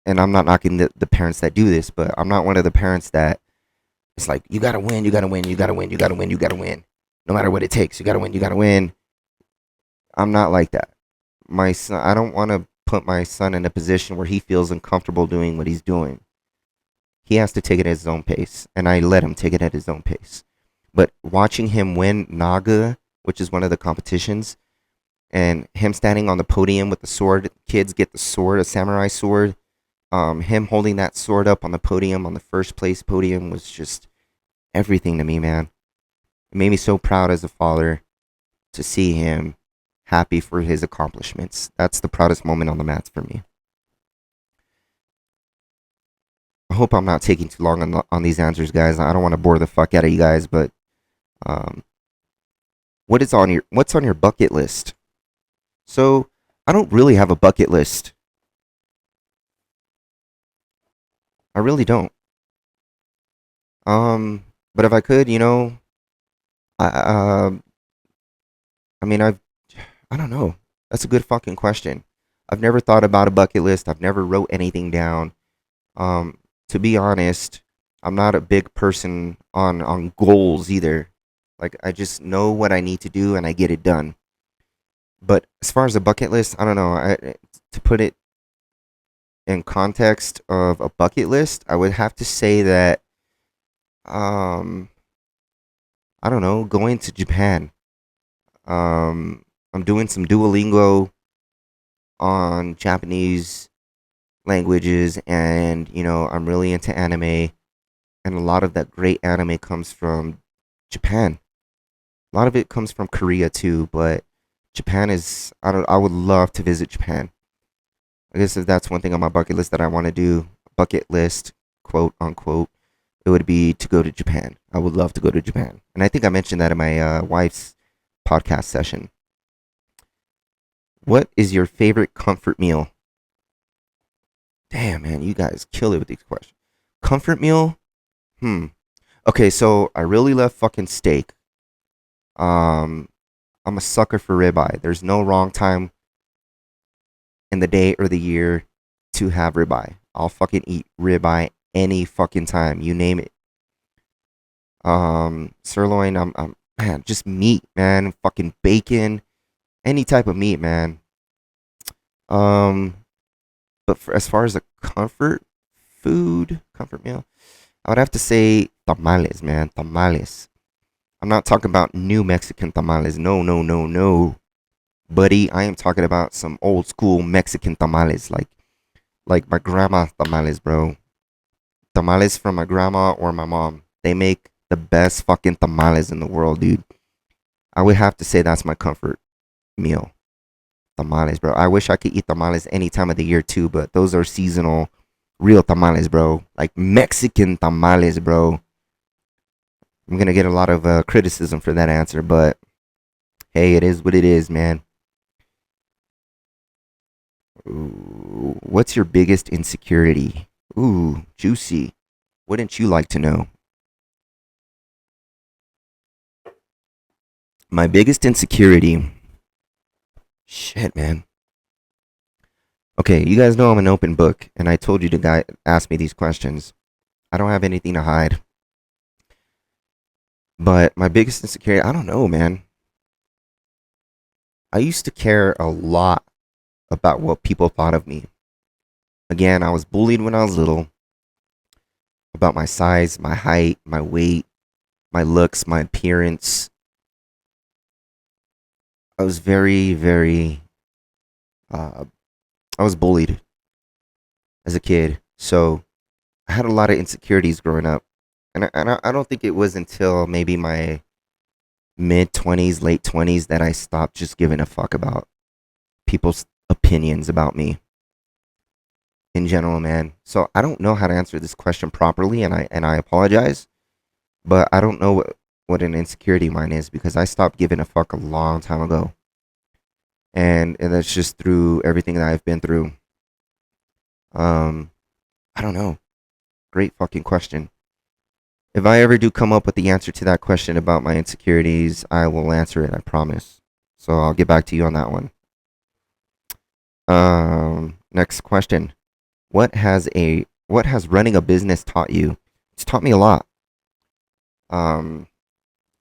and I'm not knocking the parents that do this, but I'm not one of the parents that it's like, you gotta win, you gotta win, you gotta win, you gotta win, you gotta win. No matter what it takes, you gotta win, you gotta win. I'm not like that. My son, I don't want to put my son in a position where he feels uncomfortable doing what he's doing. He has to take it at his own pace, and I let him take it at his own pace. But watching him win Naga, which is one of the competitions, and him standing on the podium with the sword, kids get the sword, a samurai sword. Him holding that sword up on the podium, on the first place podium, was just everything to me, man. It made me so proud as a father to see him happy for his accomplishments. That's the proudest moment on the mats for me. I hope I'm not taking too long on these answers, guys. I don't want to bore the fuck out of you guys, but um, what's on your bucket list? So I don't really have a bucket list. I really don't. But if I could, I I mean I don't know. That's a good fucking question. I've never thought about a bucket list. I've never wrote anything down. To be honest, I'm not a big person on goals either. Like I just know what I need to do and I get it done. But as far as a bucket list, I don't know. To put it in context of a bucket list, I would have to say that um I don't know, going to Japan. I'm doing some Duolingo on Japanese languages, and I'm really into anime, and a lot of that great anime comes from Japan. A lot of it comes from Korea too, but Japan is I would love to visit Japan. I guess if that's one thing on my bucket list that I want to do, bucket list, quote unquote, it would be to go to Japan. I would love to go to Japan. And I think I mentioned that in my wife's podcast session. What is your favorite comfort meal? Damn, man, you guys kill it with these questions. Comfort meal? Hmm. Okay, so I really love fucking steak. Um, I'm a sucker for ribeye. There's no wrong time in the day or the year to have ribeye. I'll fucking eat ribeye any fucking time. You name it. Sirloin. Man, just meat, man. Fucking bacon, any type of meat, man. Um, but as far as a comfort meal, I would have to say tamales, man. Tamales. I'm not talking about new Mexican tamales. No, no, no, no, buddy. I am talking about some old school Mexican tamales, like my grandma tamales, bro. Tamales from my grandma or my mom. They make the best fucking tamales in the world, dude. I would have to say that's my comfort meal. Tamales, bro. I wish I could eat tamales any time of the year too, but those are seasonal, real tamales, bro. Like Mexican tamales, bro. I'm gonna get a lot of criticism for that answer, but hey, it is what it is, man. Ooh, what's your biggest insecurity? Ooh, juicy. Wouldn't you like to know? My biggest insecurity. Shit, man. Okay, you guys know I'm an open book, and I told you to ask me these questions. I don't have anything to hide. But my biggest insecurity, I don't know, man. I used to care a lot about what people thought of me. Again, I was bullied when I was little about my size, my height, my weight, my looks, my appearance. I was very, very, uh, I was bullied as a kid. So I had a lot of insecurities growing up. And I don't think it was until maybe my mid 20s, late 20s that I stopped just giving a fuck about people's opinions about me in general, man. So I don't know how to answer this question properly, and I apologize, but I don't know what an insecurity of mine is because I stopped giving a fuck a long time ago, and that's just through everything that I've been through. Um, I don't know. Great fucking question. If I ever do come up with the answer to that question about my insecurities, I will answer it. I promise. So I'll get back to you on that one. Next question. What has running a business taught you? It's taught me a lot. Um,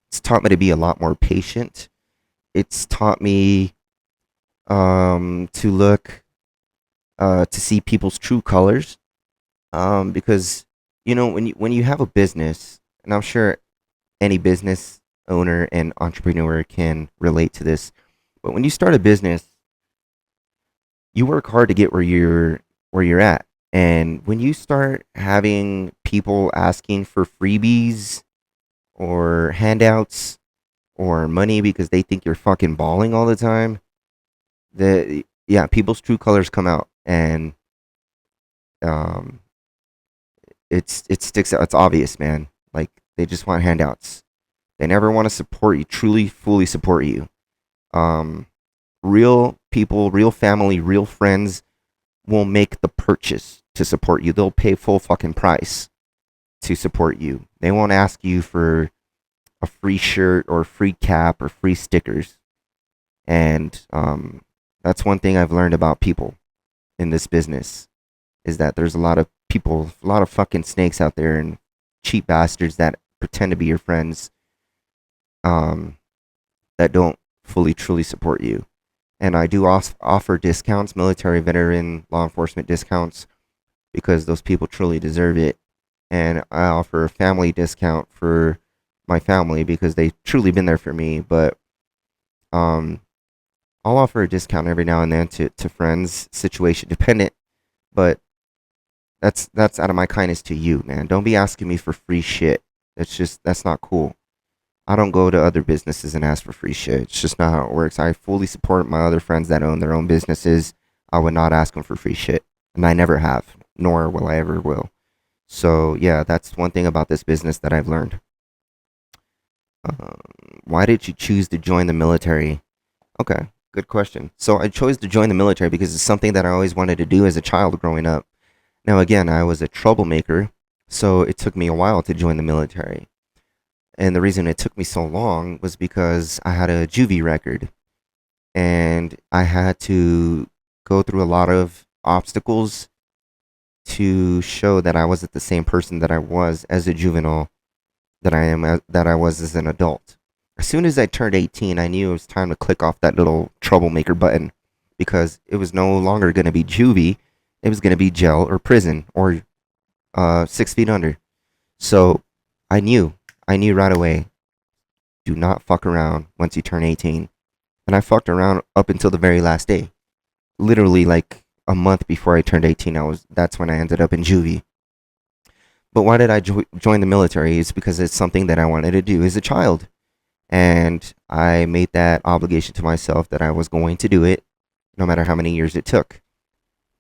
it's taught me to be a lot more patient. It's taught me to look to see people's true colors. Because when you have a business, and I'm sure any business owner and entrepreneur can relate to this, but when you start a business, you work hard to get where you're at. And when you start having people asking for freebies or handouts or money because they think you're fucking balling all the time, yeah, people's true colors come out, and um it sticks out. It's obvious, man. Like, they just want handouts. They never want to support you, truly fully support you. Um Real people, real family, real friends will make the purchase to support you. They'll pay full fucking price to support you. They won't ask you for a free shirt or free cap or free stickers. And that's one thing I've learned about people in this business is that there's a lot of people, a lot of fucking snakes out there and cheap bastards that pretend to be your friends, um, that don't fully truly support you. And I do offer discounts, military, veteran, law enforcement discounts, because those people truly deserve it. And I offer a family discount for my family because they've truly been there for me. But um, I'll offer a discount every now and then to friends, situation dependent. But that's out of my kindness to you, man. Don't be asking me for free shit. That's not cool. I don't go to other businesses and ask for free shit. It's just not how it works. I fully support my other friends that own their own businesses. I would not ask them for free shit. And I never have, nor will I ever will. So, yeah, that's one thing about this business that I've learned. Um, why did you choose to join the military? Okay, good question. So, I chose to join the military because it's something that I always wanted to do as a child growing up. Now, again, I was a troublemaker, so it took me a while to join the military. And the reason it took me so long was because I had a juvie record and I had to go through a lot of obstacles to show that I wasn't the same person that I was as a juvenile that I was as an adult. As soon as I turned 18, I knew it was time to click off that little troublemaker button because it was no longer going to be juvie. It was going to be jail or prison or 6 feet under. So I knew. I knew right away, do not fuck around once you turn 18. And I fucked around up until the very last day. Literally like a month before I turned 18, that's when I ended up in juvie. But why did I join the military? It's because it's something that I wanted to do as a child. And I made that obligation to myself that I was going to do it no matter how many years it took.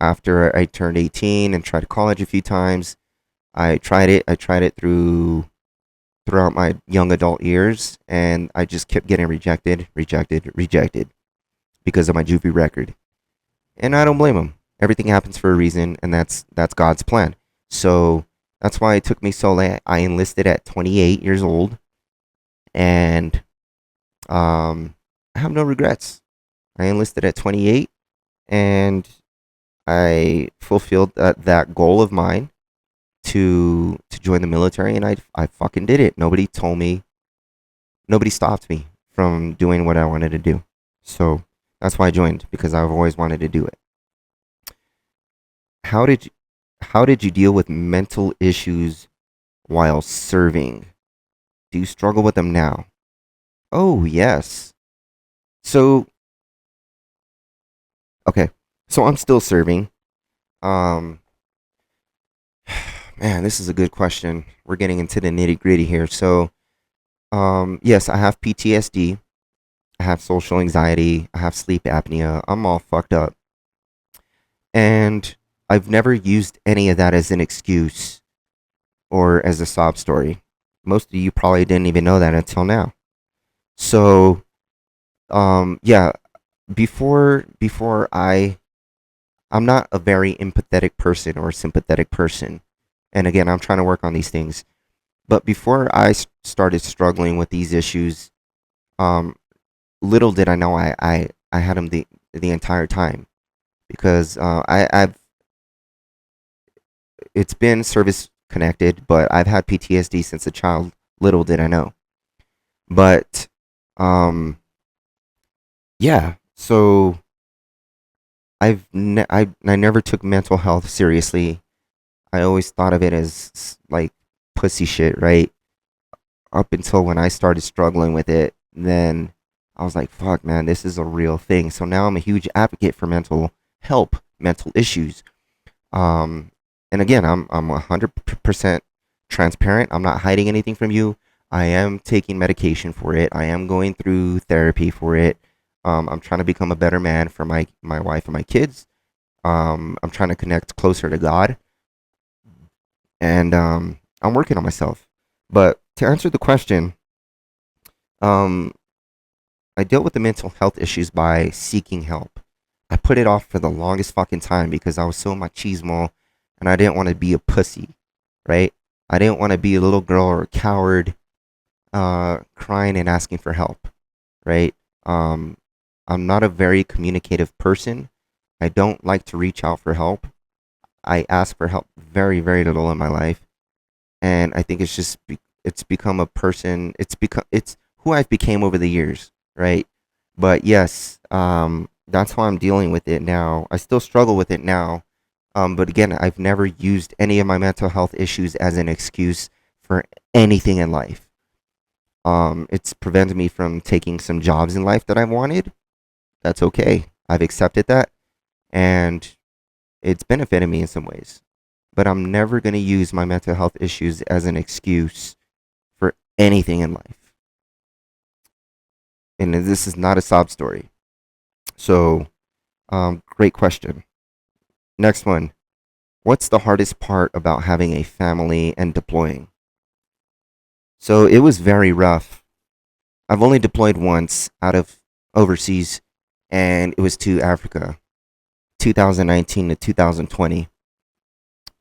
After I turned 18 and tried college a few times, I tried it. I tried it throughout my young adult years, and I just kept getting rejected because of my juvie record. And I don't blame them. Everything happens for a reason, and that's God's plan. So that's why it took me so late. I enlisted at 28 years old, and I have no regrets. I enlisted at 28, and I fulfilled that goal of mine to join the military, and I fucking did it. Nobody stopped me from doing what I wanted to do. So that's why I joined, because I've always wanted to do it. How did you, how did you deal with mental issues while serving? Do you struggle with them now? Oh, yes. So, okay. So I'm still serving. Um Man, this is a good question. We're getting into the nitty-gritty here. So, yes, I have PTSD. I have social anxiety. I have sleep apnea. I'm all fucked up. And I've never used any of that as an excuse or as a sob story. Most of you probably didn't even know that until now. So, yeah, before I'm not a very empathetic person or sympathetic person. And again, I'm trying to work on these things. But before I started struggling with these issues, um, little did I know I had them the entire time, because I've it's been service connected, but I've had PTSD since a child. Little did I know. But yeah, so I never took mental health seriously. I always thought of it as like pussy shit, right? Up until when I started struggling with it, then I was like, fuck, man, this is a real thing. So now I'm a huge advocate for mental help, mental issues. Um, and again, I'm 100% transparent. I'm not hiding anything from you. I am taking medication for it. I am going through therapy for it. I'm trying to become a better man for my wife and my kids. I'm trying to connect closer to God, and I'm working on myself. But to answer the question, um, I dealt with the mental health issues by seeking help. I put it off for the longest fucking time because I was so machismo, and I didn't want to be a pussy, right? I didn't want to be a little girl or a coward, crying and asking for help, right? Um, I'm not a very communicative person. I don't like to reach out for help. I ask for help very, very little in my life, and I think it's become a person. It's who I've became over the years, right? But yes, that's how I'm dealing with it now. I still struggle with it now, but again, I've never used any of my mental health issues as an excuse for anything in life. It's prevented me from taking some jobs in life that I wanted. That's okay. I've accepted that, and it's benefited me in some ways. But I'm never going to use my mental health issues as an excuse for anything in life. And this is not a sob story. So, great question. Next one. What's the hardest part about having a family and deploying? So, it was very rough. I've only deployed once out of overseas, and it was to Africa, 2019 to 2020.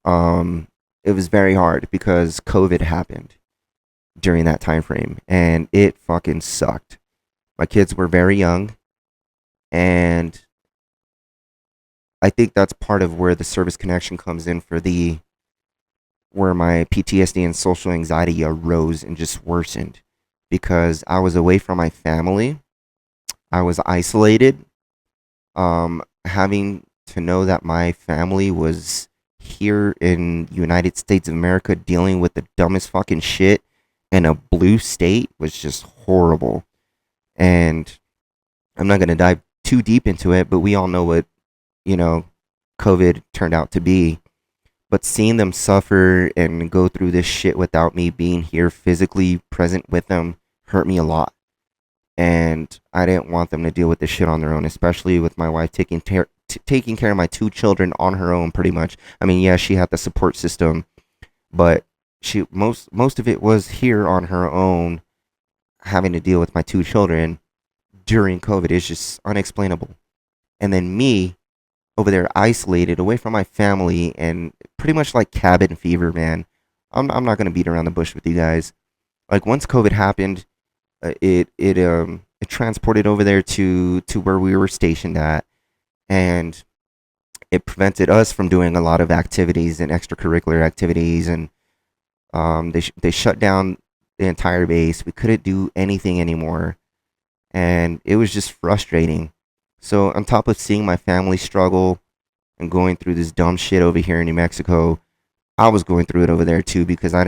It was very hard because COVID happened during that time frame, and it fucking sucked. My kids were very young, and I think that's part of where the service connection comes in for the where my PTSD and social anxiety arose and just worsened because I was away from my family. I was isolated. Having to know that my family was here in United States of America dealing with the dumbest fucking shit in a blue state was just horrible. And I'm not gonna dive too deep into it, but we all know what, you know, COVID turned out to be. But seeing them suffer and go through this shit without me being here physically present with them hurt me a lot. and I didn't want them to deal with this shit on their own, especially with my wife taking care of my two children on her own, pretty much. I mean, yeah, she had the support system, but she most of it was here on her own, having to deal with my two children during COVID. Is just unexplainable. And then me over there isolated away from my family and pretty much like cabin fever, man. I'm not gonna beat around the bush with you guys. Like once COVID happened, it transported over there to where we were stationed at, and it prevented us from doing a lot of activities and extracurricular activities, and they shut down the entire base. We couldn't do anything anymore, and it was just frustrating. So on top of seeing my family struggle and going through this dumb shit over here in New Mexico, I was going through it over there too because I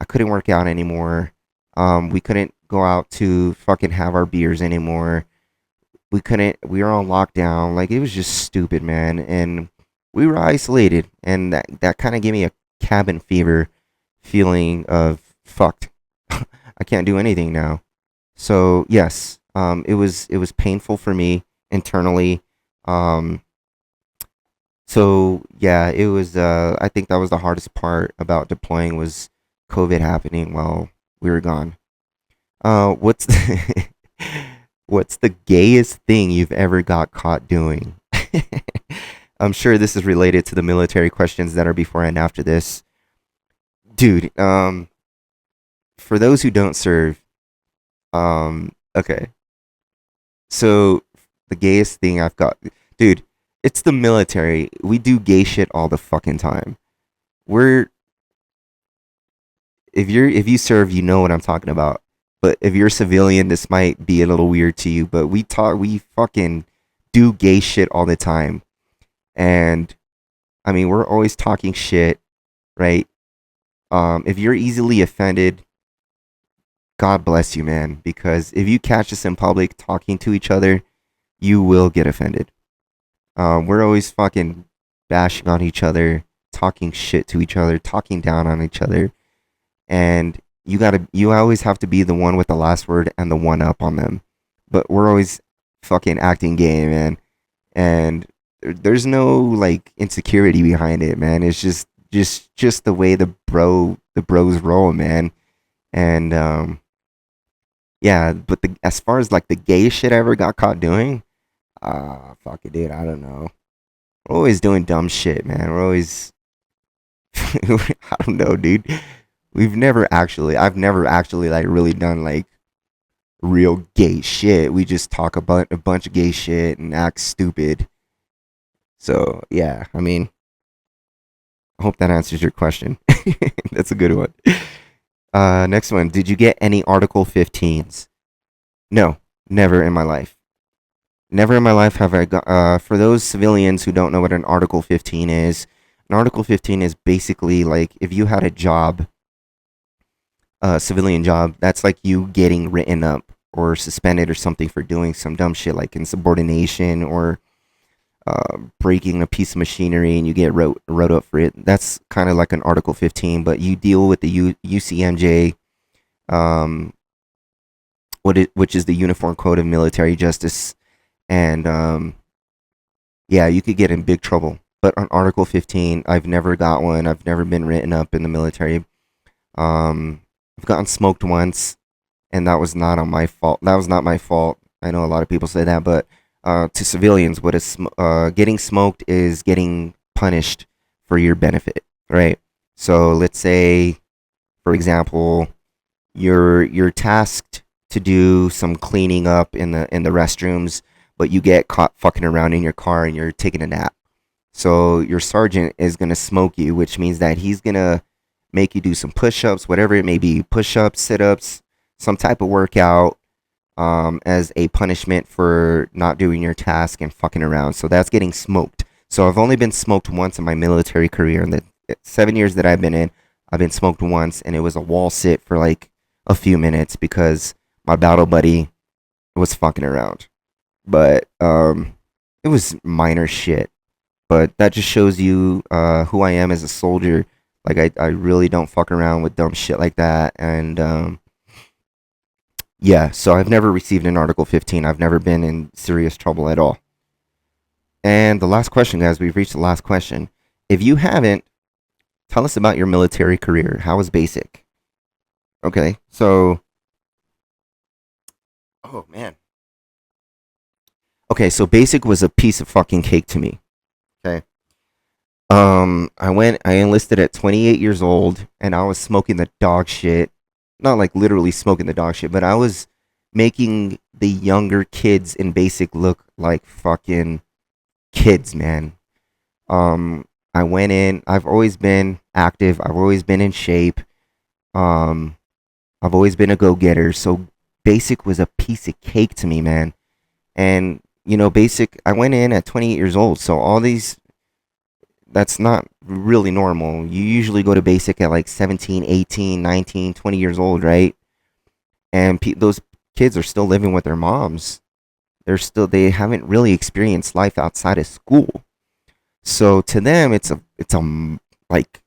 couldn't work out anymore. We couldn't go out to fucking have our beers anymore. We were on lockdown. Like, it was just stupid, man. And we were isolated. And that kind of gave me a cabin fever feeling of fucked. I can't do anything now. So, yes, it was painful for me internally. Um, so yeah, it was. I think that was the hardest part about deploying was COVID happening while we were gone. What's what's the gayest thing you've ever got caught doing? I'm sure this is related to the military questions that are before and after this, dude. For those who don't serve, okay. So the gayest thing I've got, dude. It's the military. We do gay shit all the fucking time. We're if you serve, you know what I'm talking about. But if you're a civilian, this might be a little weird to you. But we fucking do gay shit all the time, and I mean we're always talking shit, right? If you're easily offended, God bless you, man. Because if you catch us in public talking to each other, you will get offended. We're always fucking bashing on each other, talking shit to each other, talking down on each other, and you always have to be the one with the last word and the one up on them. But we're always fucking acting gay, man, and there's no like insecurity behind it, man. It's just the way the bros roll, man. And yeah, but as far as like the gay shit I ever got caught doing, fuck it, dude. I don't know. We're always doing dumb shit, man. We're always, I don't know, dude. I've never actually like really done like real gay shit. We just talk about a bunch of gay shit and act stupid. So yeah, I mean, I hope that answers your question. That's a good one. Next one. Did you get any Article 15s? No, never in my life. Never in my life have I got. For those civilians who don't know what an Article 15 is, an Article 15 is basically like if you had a job, a civilian job, that's like you getting written up or suspended or something for doing some dumb shit like insubordination or breaking a piece of machinery and you get wrote up for it. That's kind of like an Article 15, but you deal with the UCMJ, um, which is the Uniform Code of Military Justice, and yeah, you could get in big trouble. But on Article 15, I've never got one. I've never been written up in the military. Um, I've gotten smoked once, and that was not on my fault. That was not my fault. I know a lot of people say that, but to civilians, getting smoked is getting punished for your benefit, right? So let's say, for example, you're tasked to do some cleaning up in the restrooms, but you get caught fucking around in your car and you're taking a nap. So your sergeant is gonna smoke you, which means that he's gonna make you do some push-ups, whatever it may be, push-ups, sit-ups, some type of workout, as a punishment for not doing your task and fucking around. So that's getting smoked. So I've only been smoked once in my military career. In the 7 years that I've been in, I've been smoked once, and it was a wall sit for like a few minutes because my battle buddy was fucking around. But it was minor shit. But that just shows you who I am as a soldier. Like I really don't fuck around with dumb shit like that. And Yeah, so I've never received an Article 15. I've never been in serious trouble at all. And the last question, guys, we've reached the last question. If you haven't, tell us about your military career. How was basic? Okay, so, oh man. Okay, so basic was a piece of fucking cake to me. Okay. I enlisted at 28 years old, and I was smoking the dog shit. Not like literally smoking the dog shit, but I was making the younger kids in basic look like fucking kids, man. I went in. I've always been active. I've always been in shape. Um, I've always been a go-getter. So basic was a piece of cake to me, man. And basic. I went in at 28 years old. So all these, that's not really normal. You usually go to basic at like 17, 18, 19, 20 years old, right? And those kids are still living with their moms. They haven't really experienced life outside of school. So to them, like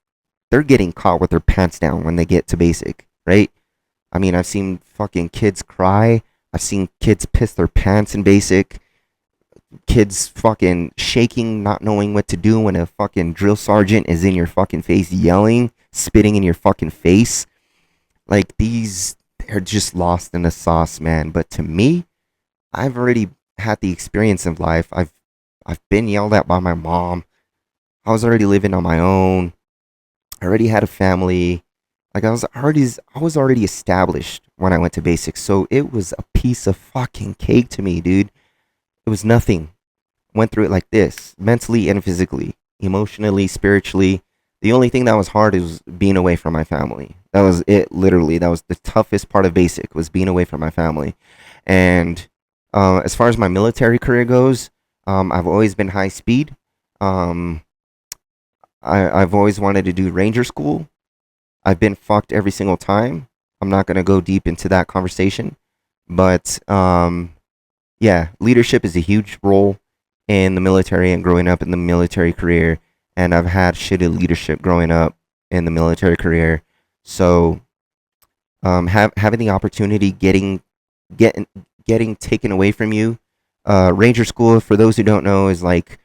they're getting caught with their pants down when they get to basic, right? I mean, I've seen fucking kids cry. I've seen kids piss their pants in basic. Kids fucking shaking, not knowing what to do when a fucking drill sergeant is in your fucking face yelling, spitting in your fucking face. Like these, they're just lost in the sauce, man. But to me, I've already had the experience of life. I've been yelled at by my mom. I was already living on my own. I already had a family. Like I was already established when I went to basics. So it was a piece of fucking cake to me, dude. It was nothing. Went through it like this, mentally and physically, emotionally, spiritually. The only thing that was hard is being away from my family. That was it, literally. That was the toughest part of basic, was being away from my family. And as far as my military career goes, I've always been high speed. Um, I've always wanted to do ranger school. I've been fucked every single time. I'm not gonna go deep into that conversation, but yeah, leadership is a huge role in the military and growing up in the military career. And I've had shitty leadership growing up in the military career. So having the opportunity getting getting taken away from you. Ranger school, for those who don't know, is like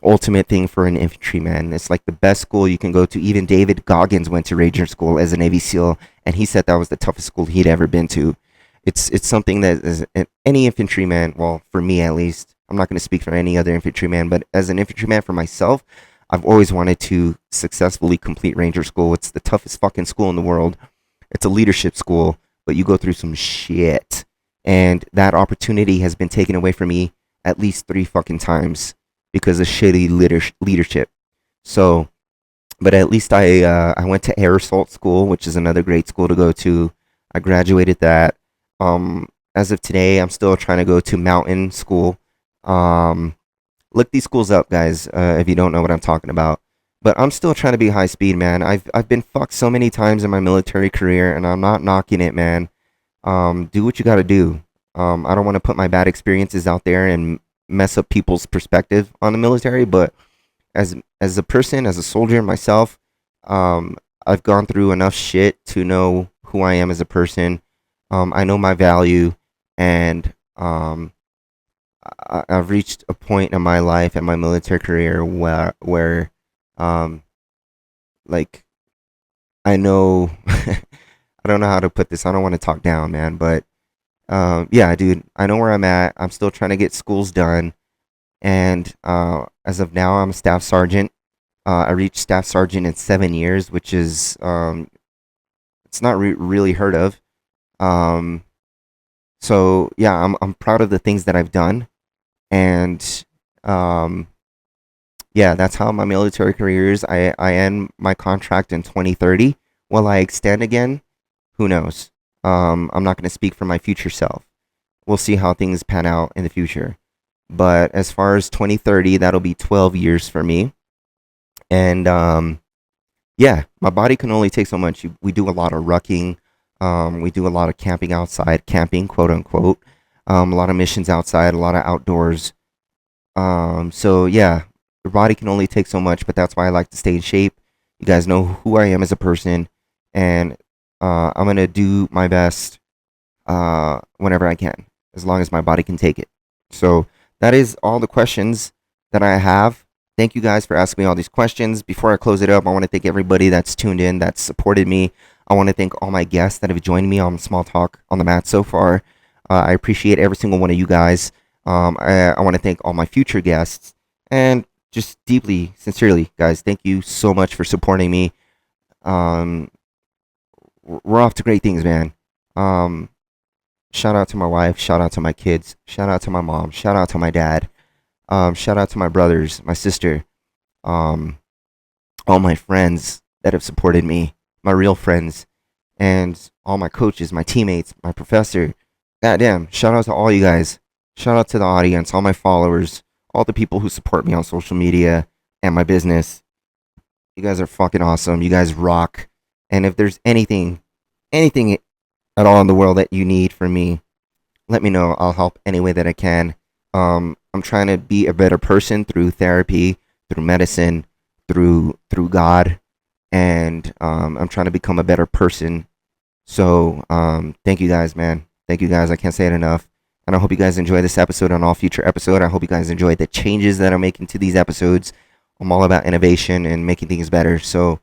ultimate thing for an infantryman. It's like the best school you can go to. Even David Goggins went to Ranger school as a Navy SEAL, and he said that was the toughest school he'd ever been to. It's something that is any infantryman. Well, for me at least, I'm not going to speak for any other infantryman, but as an infantryman for myself, I've always wanted to successfully complete Ranger school. It's the toughest fucking school in the world. It's a leadership school, but you go through some shit. And that opportunity has been taken away from me at least 3 fucking times because of shitty leadership. So, but at least I went to Air Assault School, which is another great school to go to. I graduated that. As of today, I'm still trying to go to Mountain School. Um, Look these schools up, guys, if you don't know what I'm talking about. But I'm still trying to be high speed, man. I've been fucked so many times in my military career, and I'm not knocking it, man. Do what you got to do. I don't want to put my bad experiences out there and mess up people's perspective on the military. But as a person, as a soldier myself, um, I've gone through enough shit to know who I am as a person. I know my value, and I've reached a point in my life and my military career where um, like I know I don't know how to put this. I don't want to talk down, man, but yeah, dude, I know where I'm at. I'm still trying to get schools done, and as of now, I'm a staff sergeant. I reached staff sergeant in 7 years, which is it's not really heard of. Um, so yeah, I'm proud of the things that I've done, and um, yeah, that's how my military career is. I end my contract in 2030. Will I extend again? Who knows? I'm not going to speak for my future self. We'll see how things pan out in the future. But as far as 2030, that'll be 12 years for me. And yeah, my body can only take so much. We do a lot of rucking. We do a lot of camping outside, camping, quote unquote. A lot of missions outside, a lot of outdoors. So yeah, your body can only take so much, but that's why I like to stay in shape. You guys know who I am as a person, and I'm gonna do my best whenever I can, as long as my body can take it. So that is all the questions that I have. Thank you guys for asking me all these questions. Before I close it up, I want to thank everybody that's tuned in, that's supported me. I want to thank all my guests that have joined me on Small Talk on the Mat so far. I appreciate every single one of you guys. I want to thank all my future guests and just deeply, sincerely, guys, thank you so much for supporting me. Um, we're off to great things, man. Um, Shout out to my wife. Shout out to my kids. Shout out to my mom. Shout out to my dad. Shout out to my brothers, my sister, um, all my friends that have supported me, my real friends, and all my coaches, my teammates, my professor. Goddamn, shout out to all you guys. Shout out to the audience, all my followers, all the people who support me on social media and my business. You guys are fucking awesome. You guys rock. And if there's anything at all in the world that you need from me, let me know. I'll help any way that I can. I'm trying to be a better person through therapy, through medicine, through God, and I'm trying to become a better person. So thank you guys, man. Thank you guys. I can't say it enough. And I hope you guys enjoy this episode and all future episodes. I hope you guys enjoy the changes that I'm making to these episodes. I'm all about innovation and making things better. So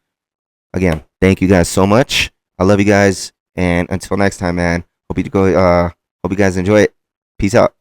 again, thank you guys so much. I love you guys. And until next time, man. Hope you guys enjoy it. Peace out.